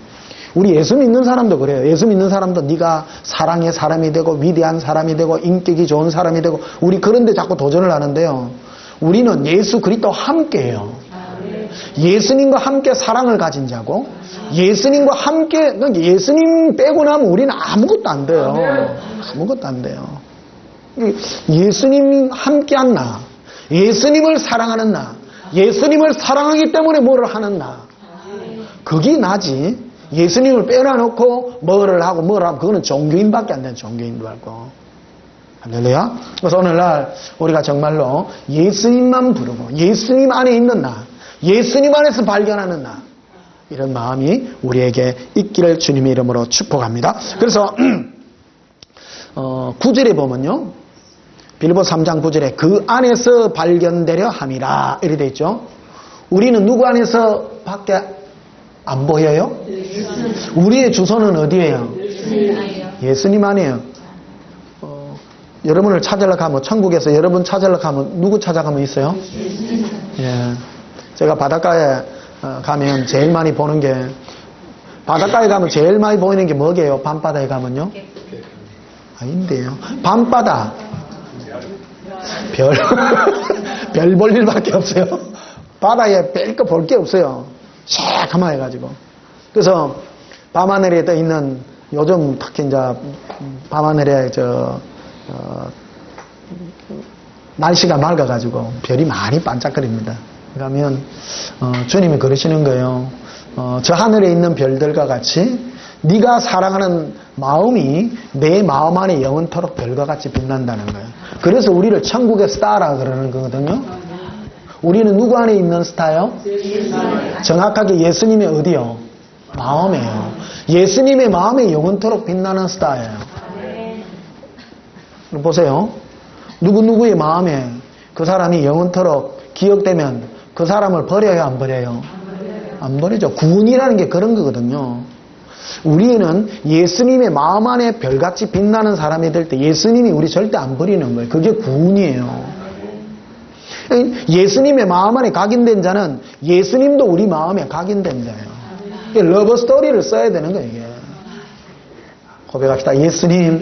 우리 예수 믿는 사람도 그래요. 예수 믿는 사람도 네가 사랑의 사람이 되고, 위대한 사람이 되고, 인격이 좋은 사람이 되고, 우리 그런데 자꾸 도전을 하는데요. 우리는 예수 그리스도와 함께해요. 예수님과 함께 사랑을 가진 자고, 예수님과 함께 예수님 빼고 나면 우리는 아무것도 안 돼요. 아무것도 안 돼요. 예수님이 함께한 나, 예수님을 사랑하는 나, 예수님을 사랑하기 때문에 뭐를 하는 나, 그게 나지. 예수님을 빼놔놓고 뭐를 하고 그거는 종교인밖에 안 되는 종교인도 말고. 할렐루야. 그래서 오늘날 우리가 정말로 예수님만 부르고 예수님 안에 있는 나, 예수님 안에서 발견하는 나, 이런 마음이 우리에게 있기를 주님의 이름으로 축복합니다. 그래서 9절에 보면요, 빌보 3장 9절에 그 안에서 발견되려 함이라 이렇게 되어 있죠. 우리는 누구 안에서 밖에 안 보여요? 우리의 주소는 어디예요? 예수님 안에요. 여러분을 찾으려고 하면, 천국에서 여러분 찾으려고 하면 누구 찾아가면 있어요? 예. 제가 바닷가에 가면 제일 많이 보는 게, 바닷가에 가면 제일 많이 보이는 게 뭐게요? 밤바다에 가면요? 아닌데요. 밤바다. 별 볼 일밖에 없어요. 바다에 별거 볼 게 없어요. 새카만 해가지고. 그래서 밤하늘에 떠 있는, 요즘 특히 이제 밤하늘에 날씨가 맑아가지고 별이 많이 반짝거립니다. 그러면 주님이 그러시는 거예요. 저 하늘에 있는 별들과 같이 네가 사랑하는 마음이 내 마음 안에 영원토록 별과 같이 빛난다는 거예요. 그래서 우리를 천국의 스타라 그러는 거거든요. 우리는 누구 안에 있는 스타요? 정확하게 예수님의 어디요? 마음이에요. 예수님의 마음에 영원토록 빛나는 스타예요. 보세요. 누구의 마음에 그 사람이 영원토록 기억되면 그 사람을 버려요, 안 버려요? 안 버리죠. 구원이라는 게 그런 거거든요. 우리는 예수님의 마음 안에 별같이 빛나는 사람이 될 때 예수님이 우리 절대 안 버리는 거예요. 그게 구원이에요. 예수님의 마음 안에 각인된 자는 예수님도 우리 마음에 각인된 자예요. 러브 스토리를 써야 되는 거예요, 이게. 고백합시다. 예수님,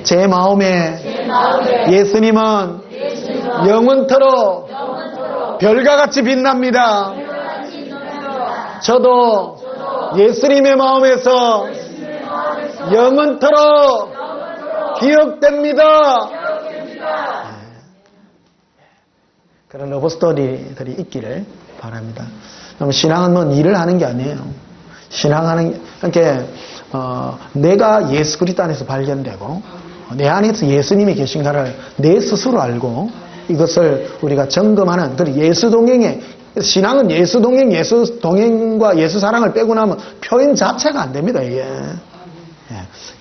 제 마음에 예수님은 영원토록 별과 같이 빛납니다. 저도 예수님의 마음에서 영원토록 기억됩니다. 그런 러브스토리들이 있기를 바랍니다. 신앙은 뭐 일을 하는 게 아니에요. 신앙하는, 그러니까 내가 예수 그리스도 안에서 발견되고 내 안에서 예수님이 계신가를 내 스스로 알고 이것을 우리가 점검하는, 그리고 예수 동행의, 신앙은 예수 동행, 예수 동행과 예수 사랑을 빼고 나면 표현 자체가 안 됩니다, 이게.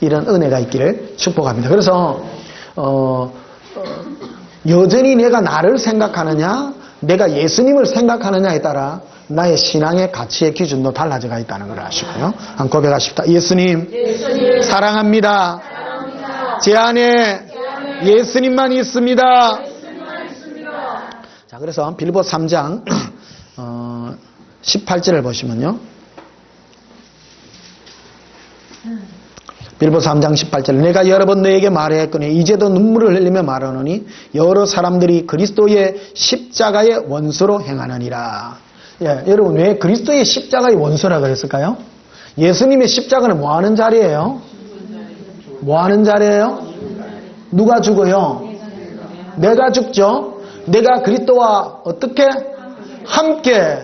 이런 은혜가 있기를 축복합니다. 그래서 여전히 내가 나를 생각하느냐, 내가 예수님을 생각하느냐에 따라 나의 신앙의 가치의 기준도 달라져가 있다는 걸 아시고요. 한번 고백하십시다. 예수님, 사랑합니다. 제 안에 예수님만 있습니다. 자, 그래서 빌보 3장 18절을 보시면요. 빌보 3장 18절, 내가 여러 번 너에게 말하였거니 이제도 눈물을 흘리며 말하노니 여러 사람들이 그리스도의 십자가의 원수로 행하느니라. 예, 여러분 왜 그리스도의 십자가의 원수라 그랬을까요? 예수님의 십자가는 뭐 하는 자리예요? 뭐 하는 자리예요? 누가 죽어요? 내가 죽죠. 내가 그리스도와 어떻게? 함께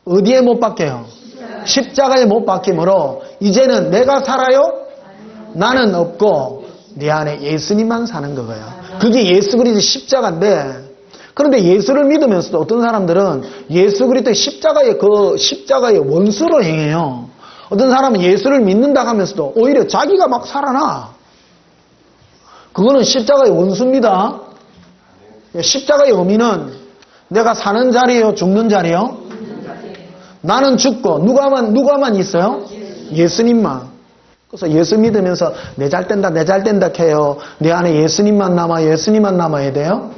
어디에 못 박혀요? 십자가에 못 박힘으로 이제는 내가 살아요? 나는 없고 내 안에 예수님만 사는 거예요. 그게 예수 그리스도의 십자가인데, 그런데 예수를 믿으면서도 어떤 사람들은 예수 그리스도의 십자가의 원수로 행해요. 어떤 사람은 예수를 믿는다 하면서도 오히려 자기가 막 살아나. 그거는 십자가의 원수입니다. 십자가의 의미는 내가 사는 자리예요, 죽는 자리예요? 나는 죽고 누가만 있어요? 예수님만. 그래서 예수 믿으면서 내 잘 된다 해요. 내 안에 예수님만 남아야 돼요?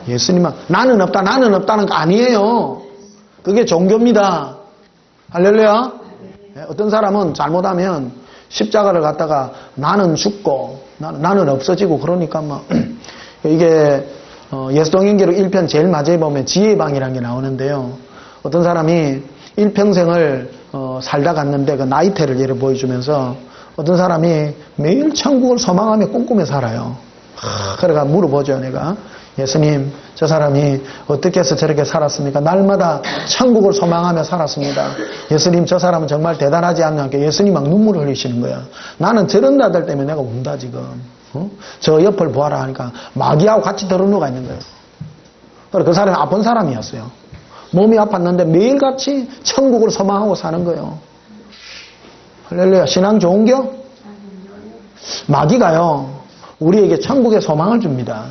예수님만. 나는 없다는 거 아니에요. 그게 종교입니다. 할렐루야. 어떤 사람은 잘못하면 십자가를 갖다가 나는 죽고 나는 없어지고 그러니까 막 이게 예수동행기록 1편 제일 마지막에 보면 지혜의 방이라는 게 나오는데요. 어떤 사람이 일평생을 살다 갔는데 그 나이테를 예를 보여주면서 어떤 사람이 매일 천국을 소망하며 꿈꾸며 살아요. 그래가 물어보죠. 내가 예수님, 저 사람이 어떻게 해서 저렇게 살았습니까? 날마다 천국을 소망하며 살았습니다. 예수님, 저 사람은 정말 대단하지 않냐? 예수님 막 눈물을 흘리시는 거야. 나는 저런 아들 때문에 내가 운다 지금. 저 옆을 보아라 하니까 마귀하고 같이 들은 누가 있는 거예요. 그 사람이 아픈 사람이었어요. 몸이 아팠는데 매일같이 천국을 소망하고 사는 거예요. 할렐루야. 신앙 좋은겨? 마귀가요, 우리에게 천국의 소망을 줍니다.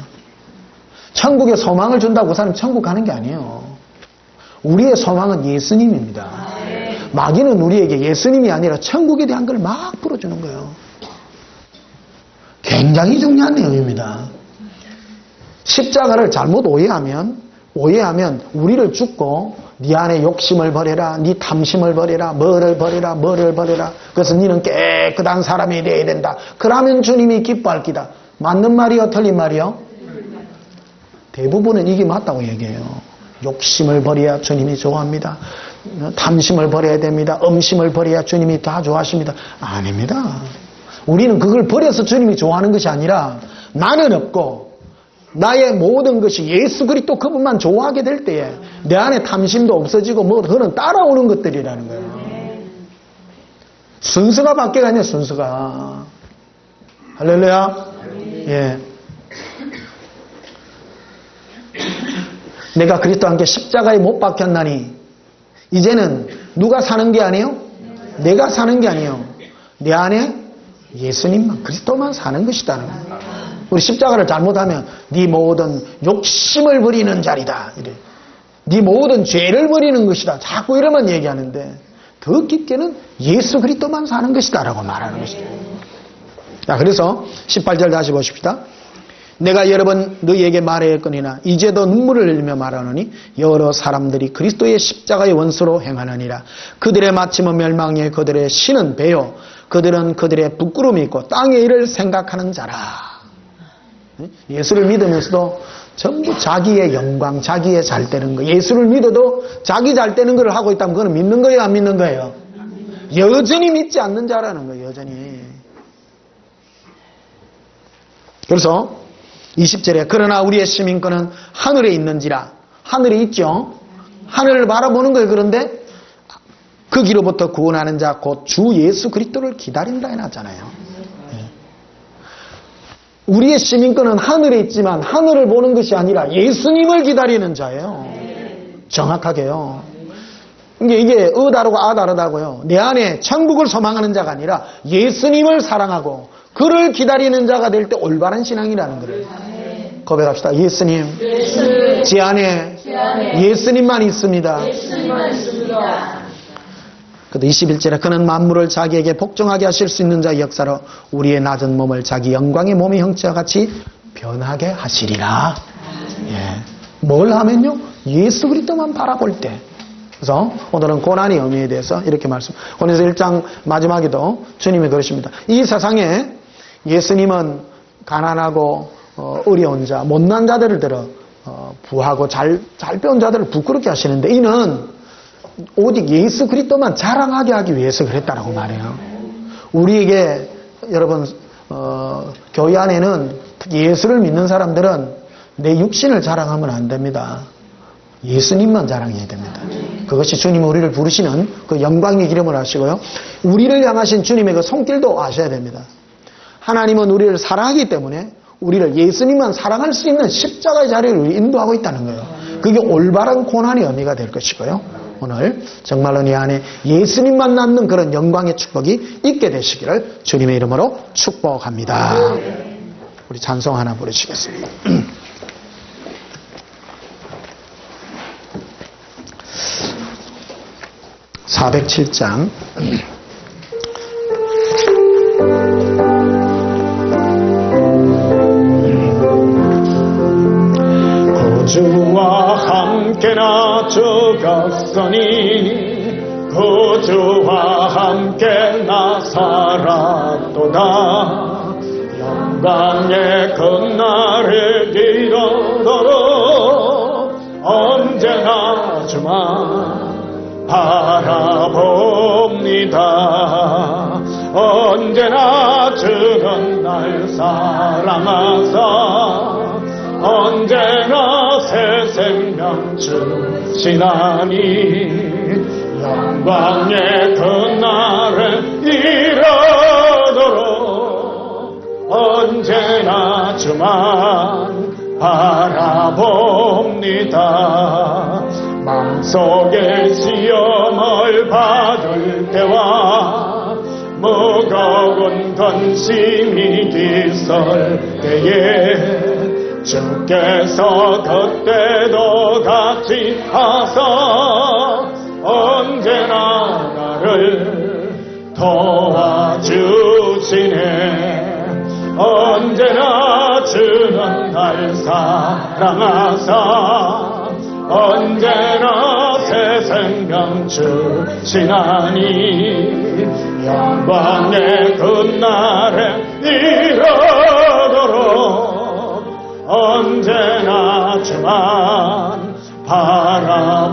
천국의 소망을 준다고 그 사람 천국 가는 게 아니에요. 우리의 소망은 예수님입니다. 마귀는 우리에게 예수님이 아니라 천국에 대한 걸 막 풀어주는 거예요. 굉장히 중요한 내용입니다. 십자가를 잘못 오해하면 우리를 죽고 네 안에 욕심을 버려라, 네 탐심을 버려라, 뭐를 버려라. 그래서 너는 깨끗한 사람이 되어야 된다. 그러면 주님이 기뻐할 기다. 맞는 말이요, 틀린 말이요? 대부분은 이게 맞다고 얘기해요. 욕심을 버려야 주님이 좋아합니다. 탐심을 버려야 됩니다. 음심을 버려야 주님이 다 좋아하십니다. 아닙니다. 우리는 그걸 버려서 주님이 좋아하는 것이 아니라 나는 없고 나의 모든 것이 예수 그리스도 그분만 좋아하게 될 때에 내 안에 탐심도 없어지고 뭐 그거는 따라오는 것들이라는 거예요. 순서가 바뀌어가 아니에요. 순서가. 할렐루야. 예. 내가 그리스도와 함께 십자가에 못 박혔나니 이제는 누가 사는 게 아니에요? 내가 사는 게 아니에요. 내 안에 예수님만, 그리스도만 사는 것이다. 우리 십자가를 잘못하면 네 모든 욕심을 버리는 자리다. 이래. 네 모든 죄를 버리는 것이다. 자꾸 이러면 얘기하는데 더 깊게는 예수 그리스도만 사는 것이다 라고 말하는 것이다. 자, 그래서 18절 다시 보십시다. 내가 여러 번 너희에게 말하였거니와 이제도 눈물을 흘리며 말하노니 여러 사람들이 그리스도의 십자가의 원수로 행하느니라. 그들의 마침은 멸망이요 그들의 신은 배요 그들은 그들의 부끄러움이 있고 땅의 일을 생각하는 자라. 예수를 믿으면서도 전부 자기의 영광, 자기의 잘 되는 거. 예수를 믿어도 자기 잘 되는 걸 하고 있다면 그건 믿는 거예요, 안 믿는 거예요? 여전히 믿지 않는 자라는 거예요, 여전히. 그래서 20절에 그러나 우리의 시민권은 하늘에 있는지라. 하늘에 있죠. 하늘을 바라보는 거예요. 그런데 거기로부터 구원하는 자 곧 주 예수 그리스도를 기다린다 해놨잖아요. 우리의 시민권은 하늘에 있지만 하늘을 보는 것이 아니라 예수님을 기다리는 자예요. 정확하게요. 이게 어 다르고 아 다르다고요. 내 안에 천국을 소망하는 자가 아니라 예수님을 사랑하고 그를 기다리는 자가 될 때 올바른 신앙이라는 거예요. 고백합시다. 예수님, 제 안에 예수님만 있습니다. 그래도 21절에 그는 만물을 자기에게 복종하게 하실 수 있는 자의 역사로 우리의 낮은 몸을 자기 영광의 몸의 형체와 같이 변하게 하시리라. 예. 뭘 하면요? 예수 그리스도만 바라볼 때. 그래서 오늘은 고난의 의미에 대해서 이렇게 말씀. 고린도서 1장 마지막에도 주님이 그러십니다. 이 세상에 예수님은 가난하고 어려운 자, 못난 자들을 들어 부하고 잘 배운 자들을 부끄럽게 하시는데 이는 오직 예수 그리스도만 자랑하게 하기 위해서 그랬다라고 말해요. 우리에게 여러분 교회 안에는 예수를 믿는 사람들은 내 육신을 자랑하면 안 됩니다. 예수님만 자랑해야 됩니다. 그것이 주님 우리를 부르시는 그 영광의 기름을 아시고요. 우리를 향하신 주님의 그 손길도 아셔야 됩니다. 하나님은 우리를 사랑하기 때문에 우리를 예수님만 사랑할 수 있는 십자가의 자리를 인도하고 있다는 거예요. 그게 올바른 고난의 의미가 될 것이고요. 오늘 정말로 내 안에 예수님만 남는 그런 영광의 축복이 있게 되시기를 주님의 이름으로 축복합니다. 우리 찬송 하나 부르시겠습니다. 407장 구주와 함께 나 죽었으니 구주와 함께 나 살았도다. 영광의 그날을 이루도록 언제나 주만 바라봅니다. 언제나 주는 날 사랑하사 언제나 새 생명 주시나니 영광의 그날을 이루도록 언제나 주만 바라봅니다. 마음속에 시험을 받을 때와 무거운 근심이 깃설 때에 주께서 그때도 같이 하사 언제나 나를 도와주시네. 언제나 주는 날 사랑하사 언제나 새 생명 주시나니 영광의 그날에 이르도록 언제나 주만 바라봅니다.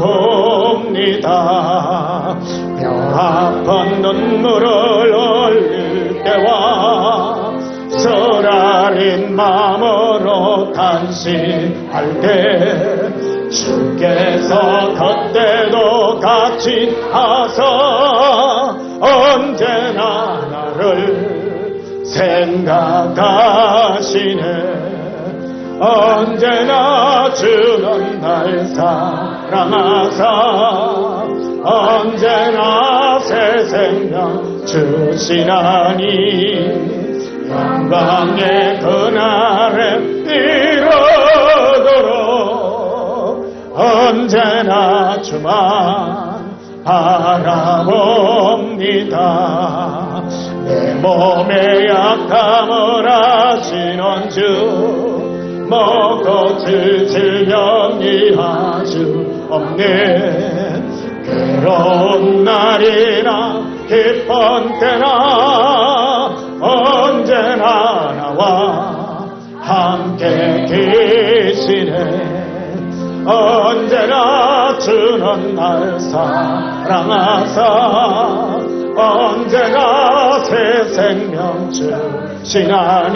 뼈 아픈 눈물을 흘릴 때와 쓰라린 마음으로 탄식할 때 주께서 그때도 같이 하사 언제나 나를 생각하시네. 언제나 주는 날 사랑하사 언제나 새 생명 주시나니 영광의 그날에 이르도록 언제나 주만 바라봅니다. 내 몸의 약함을 아시는 주 먹고 질질병이 아주 없네. 괴로운 날이나 기쁜 때나 언제나 나와 함께 계시네. 언제나 주는 날 사랑하사 언제나 새 생명 주시나니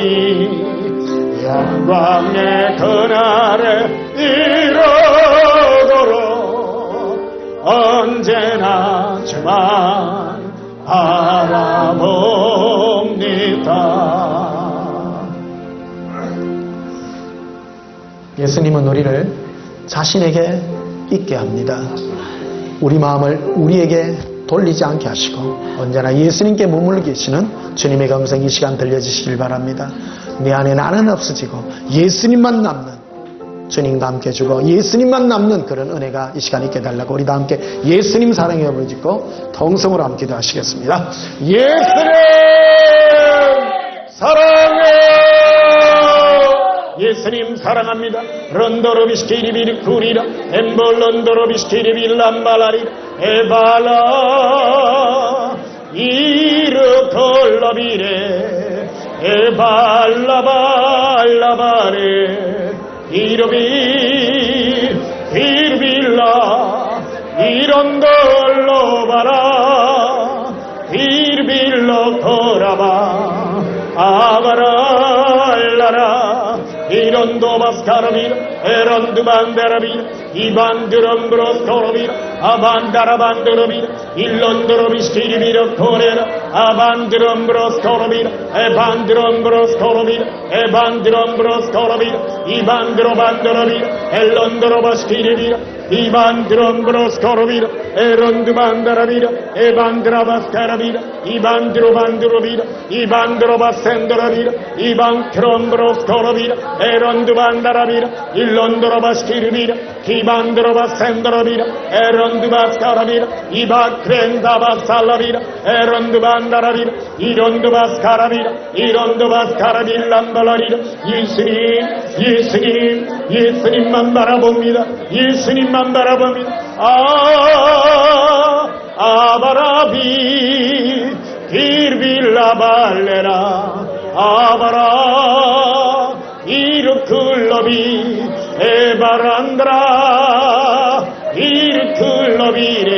영광의 그날에 이르도록 언제나 주만 바라봅니다. 예수님은 우리를 자신에게 있게 합니다. 우리 마음을 우리에게 돌리지 않게 하시고 언제나 예수님께 머물러 계시는 주님의 음성 이 시간 들려주시길 바랍니다. 내 안에 나는 없어지고 예수님만 남는 주님과 함께 주고 예수님만 남는 그런 은혜가 이 시간 있게 달라고 우리 다 함께 예수님 사랑의 여러분 짓고 통성으로 함께 기도하시겠습니다. 예수님 사랑해. 예수님 사랑합니다. 런도로비스키리비리 쿠리라 엠볼런도로비스키리비 람발라리 에발라 이르콜라비레 에발라발라바레 Irvilla, Irondolo bara, Irvillo coraba, Avalara, Irondo Mascaravir, Erondu Banderavir, Ibandurum Broscorovir, Abandarabandurovir, Illondoroviskirivir Corera, Abandurum Broscorovir, Ebandurum Broscorovir, Ebandurum Broscorovir, Ibandrobandorovir, Ellondorovaskirivir, Ibandrum Broscorovir, Erondubandaravir, Ebandravascaravir, Ibandrubandurovir, Ibandrovasendoravir, Ibancrom Broscorovir, Erondubandaravir, Illondorovaskirivir, Ibandrovasendoravir, Eronduvascaravir, Ibacrendavasalavir, Erondubandaravir, Ironduvascaravir, Ironduvascaravir Lambalavir, 예수님만 바라봅니다. 예수님만 바라봅니다. 아바라비 비르빌라발레라 아바라 이르클러비 에바란드라 이르클러비레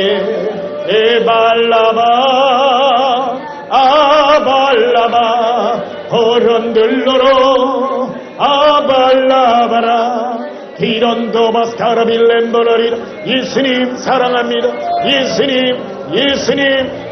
에발라바 아발라바 호런들로로 아발라바라 이런도 바스카라빌렘버러리라 예수님 사랑합니다.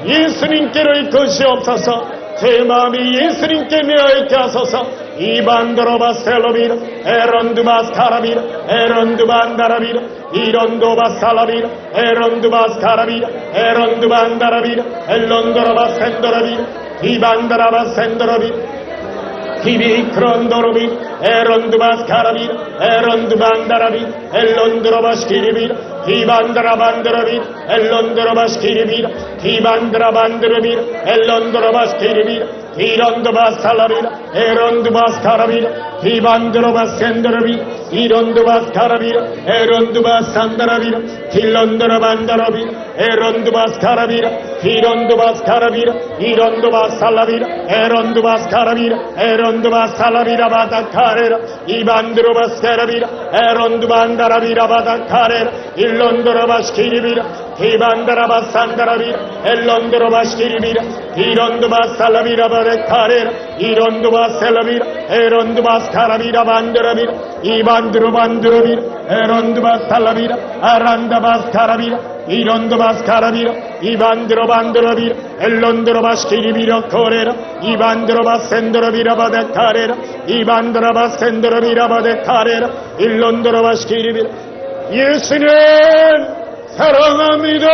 예수님께로 이끄시옵소서. 제 마음이 예수님께 메어있게 하소서. 이반드로바셀로비라 에런두바스카라비라 에런두반다라비라 이런도바살라비라 에런두바스카라비라 에런두반다라비라 엘론도로바센도라비라 이반다라바센도라비라 히비크론도로비 에론두바스카라비 에론두반다라비 엘론드로바스키리비 히반드라반드라비 엘론드로바스키리비 히반드라반드라비 엘론드로바스키리비 이런두바살라비라 에론두바스카라비라 히반드로바센드라비 이런두바스카라비라 에론두바산다라비라 힐론드라반다라비라 에론두바스카라비라 이런두바스카라비라 이런두바살라비라 에론두바스카라비라 에론두바살라비라 바다카레라 이반드로바스카라비라 에론두반다라비라 바다카레라 일론드로바스키리비라 히반다라바산다라비라 엘론드로바스키리비라 이런두바살라비라 바다카레라 이런두바셀라비라 에론두바스카라비라 반드라비라 이반드로반드로비라 에론두바살라비라 아란다바스카라비라 이런두바스카라비라 이반드로반드로비라 엘론드로바스키리비라 코레라 이반드로바센드로비라 바데카레라 이반드로바센드로비라 바데카레라 일론드로바스키리비라 예수는 사랑합니다.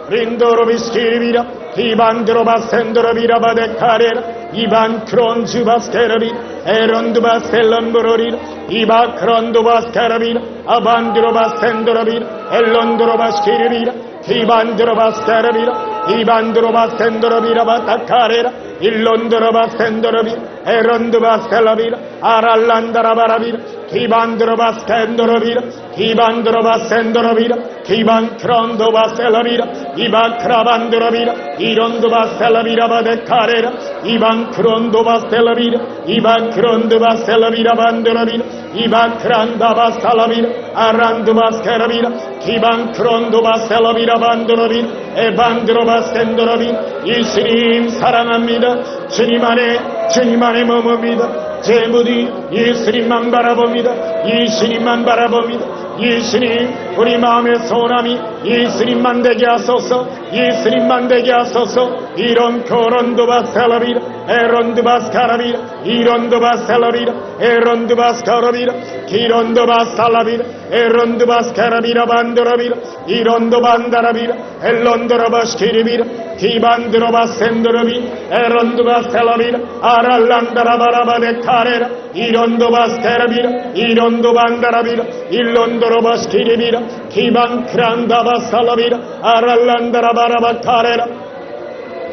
린도로비스키리비라 이반드로바센드로비라 바데카레라 이반크론주바스케라비 에론두바셀럼브로리라 이바크론두바스케라비라 아반드로바센드로비라 엘론드로바스키리비라 이반드로바스케라비라 이반드로바센드로비라 바타카레라 일론드로바센드로비 에론두바셀라비라 아랄란다라바라비라 이반드로바스켄드로비라 이반드로바센드로비라 이반크론도바셀라비라 이바크라반드로비라 이론두바셀라비라 바데카레라 이반크론도바셀라비라 이반크론도바셀라비라 반드로비라 이바크란다바살라비라 아란두바스케라비라 이반크론도바셀라비라 반드로비라 에반드로바센드로비라 예수님 사랑합니다. 주님 안에 머뭅니다. 제 무디 예수님만 바라봅니다. 예수님만 바라봅니다. 예수님 우리 마음의 소원함이 예수님만 되게 하소서. 예수님만 되게 하소서. 이런 코론도바셀라비라 에론도바스카라비라 이론도바셀라비라 에론도바스카라비라 기론도바살라비라 에론도바스카라비라 반드라비라 이론도반다라비라 엘론도라바스키리비라 기반드로바센드로비 에론도바셀라비라 아랄란다라바라바데카레라 이론도바스테라비라 이론도반다라비라 일론도로바스키리비라 기반크란다바살라비라 아랄란다라바라바카레라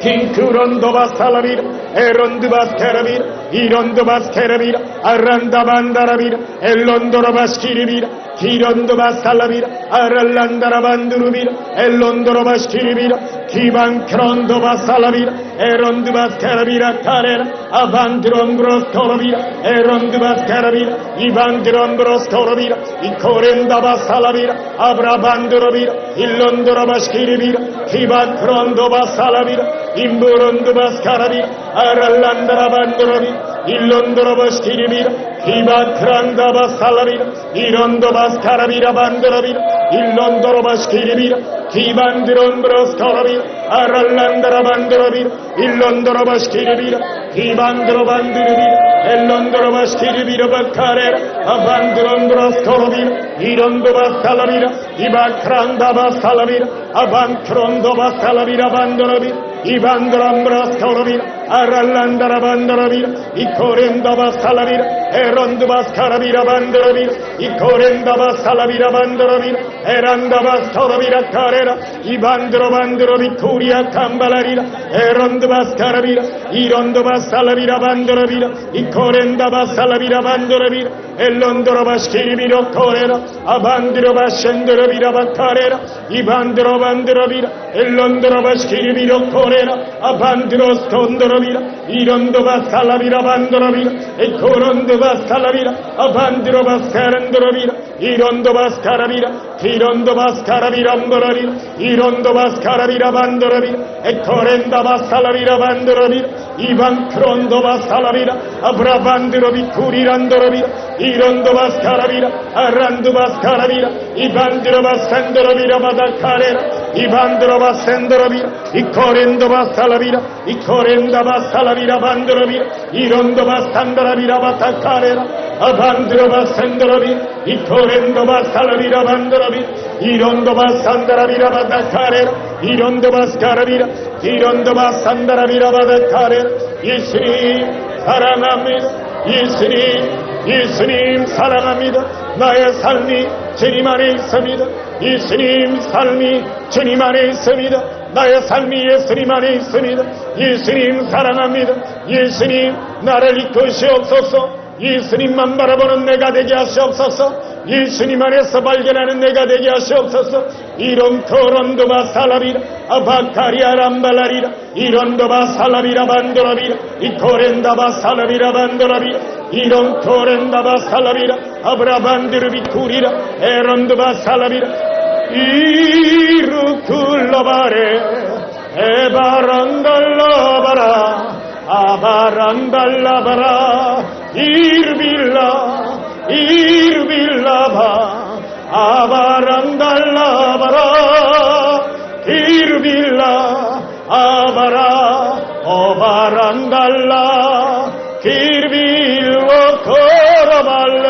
킹크론도바살라비라 에론도바스케라비라 이론도바스케라비라 아란다반다라비라 엘론도로바스키리비라 Tirondoba Salavira, Aralandara Bandurubira, Elondoroba Skiribira, Kiban Krondoba Salavira, Erondubas Carabira Carera, Avandirombros Corovira, Erondubas Carabira, Ivandirombros Corovira, Icorendaba Salavira, Abrabandurubira, Ilondoroba Skiribira, Kiban Krondoba Salavira, Imburondubas Carabira, Aralandara Bandurubira, Ilondoroba Skiribira, Kiban Krandaba Salavira, Irondobas Carabira Bandurubira, Ilondoroba Skiribira, Kibandirombros Corovira, Aralandara Bandurubira, Ilondoroba Skiribira, Kibandro Bandurubira, Elondoroba Skiribira Bacarera, Abandirombros Corovira, Irondoba Salavira, Ibakrandaba Salavira, Abankrondoba Salavira Bandurubira, Ibandrombros Corovira, Aralandara Bandurubira, Icorendaba Salavira, Erondobas Caravira Bandurubira, Icorendaba Salavira Bandurubira, Erandabas Corovira Carera, Ibandro Bandurubicuria Cambalarira, Erondobas Caravira, Irondobas Salavira Bandurubira, Icorendabas Salavira Bandurubira, Elondorobas Kiribiro Corera, Abandirobas Shendurubira Bacarera, Ibandro Bandurubira, Elondorobas Kiribiro Corera, Abandiros Condorubira, Irondobas Salavira Bandurubira, Ecorondobas Salavira, Abandirobas Carandurubira, Irondobas Caravira, Irondobas Caravira Bandurubira, Irondobas Caravira Bandurubira, Ecorendabas Salavira Bandurubira, Ivan Crondobas Salavira, Abrabandirobicuria Andorubira, Irondobas Caravira, Arandobas Caravira, Ibandirobas Sendorubira Badacarera, Ibandrobas Sendorubira, Icorendobas Salavira, Icorendabas Salavira Bandurubira, Irondobas Sandaravira Batacarera, Abandrobas Sendorubira, Icorendobas Salavira Bandurubira, Irondobas Sandaravira Batacarera, Irondobas Caravira, Irondobas Sandaravira Batacarera, 예수님 사랑합니다. 예수님 사랑합니다. 나의 삶이 주님 안에 있습니다. 예수님 삶이 주님 안에 있습니다. 나의 삶이 예수님 안에 있습니다. 예수님 사랑합니다. 예수님 나를 이끄시옵소서. 예수님만 바라보는 내가 되게 하시옵소서. 예수님 안에서 발견하는 내가 되게 하시옵소서. 이론토론도바 살라비라 아바카리아 람발라리라 이론도바 살라비라 반도라비라 이코렌다바 살라비라 반도라비라 이론토렌다바 살라비라 아브라반드르비쿠리라 에론도바 살라비라 이루쿨러바레 에바란달라바라 아바란달라바라 이르빌라바 아바란달라바라 이르빌라 아바라 오바란달라 기르빌로 코라발레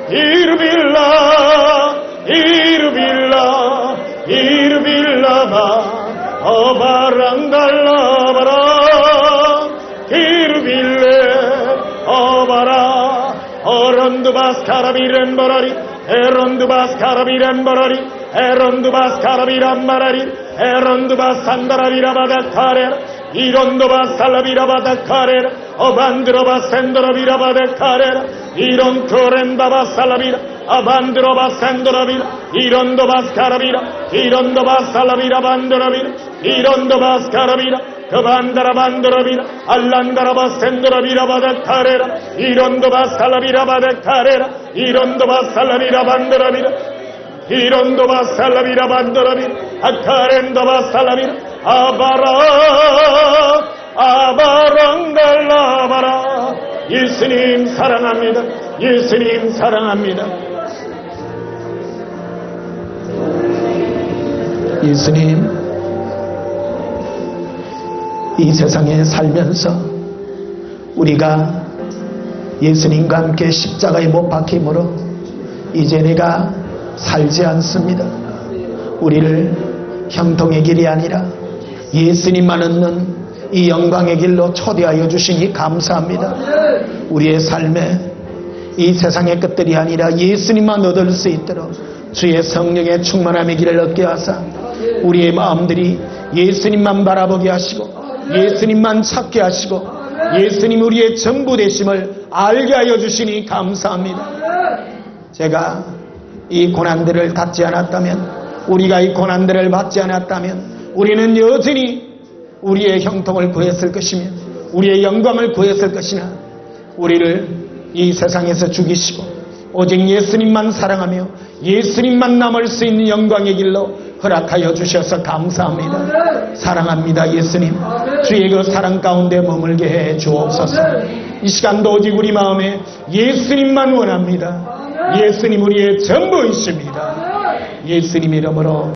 이르빌라바 오바란달라바라 기르빌레 오바라 오론두바스 카라비렌바라리 에론두바스 카라비렌바라리 에론두바스 카라비란바라리 에론두바스 산다라비라바다카레라 이론두바스 살라비라바다카레라 오반드로바스 센도라비라바다카레라 이론토렌바바스 살라비라 아반드로바스 센도라비라 이론두바스 카라비라 이론두바스 살라비라반도라비라 이론두바스 카라비라 그반다라 반도라비라 알란다라바 센도라비라 바다카레라 이론도바 살라비라 바다카레라 이론도바 살라비라 반도라비라 이론도바 살라비라 반도라비라 아카렌도바 살라비라 아바랑달라바라 예수님 사랑합니다. 예수님 사랑합니다. 예수님 이 세상에 살면서 우리가 예수님과 함께 십자가에 못 박힘으로 이제 내가 살지 않습니다. 우리를 형통의 길이 아니라 예수님만 얻는 이 영광의 길로 초대하여 주시니 감사합니다. 우리의 삶에 이 세상의 것들이 아니라 예수님만 얻을 수 있도록 주의 성령의 충만함의 길을 얻게 하사 우리의 마음들이 예수님만 바라보게 하시고 예수님만 찾게 하시고 예수님 우리의 전부 되심을 알게 하여 주시니 감사합니다. 제가 이 고난들을 닿지 않았다면, 우리가 이 고난들을 받지 않았다면 우리는 여전히 우리의 형통을 구했을 것이며 우리의 영광을 구했을 것이나, 우리를 이 세상에서 죽이시고 오직 예수님만 사랑하며 예수님만 남을 수 있는 영광의 길로 허락하여 주셔서 감사합니다. 사랑합니다. 예수님, 주의 그 사랑 가운데 머물게 해 주옵소서. 이 시간도 오직 우리 마음에 예수님만 원합니다. 예수님 우리의 전부이십니다. 예수님 이름으로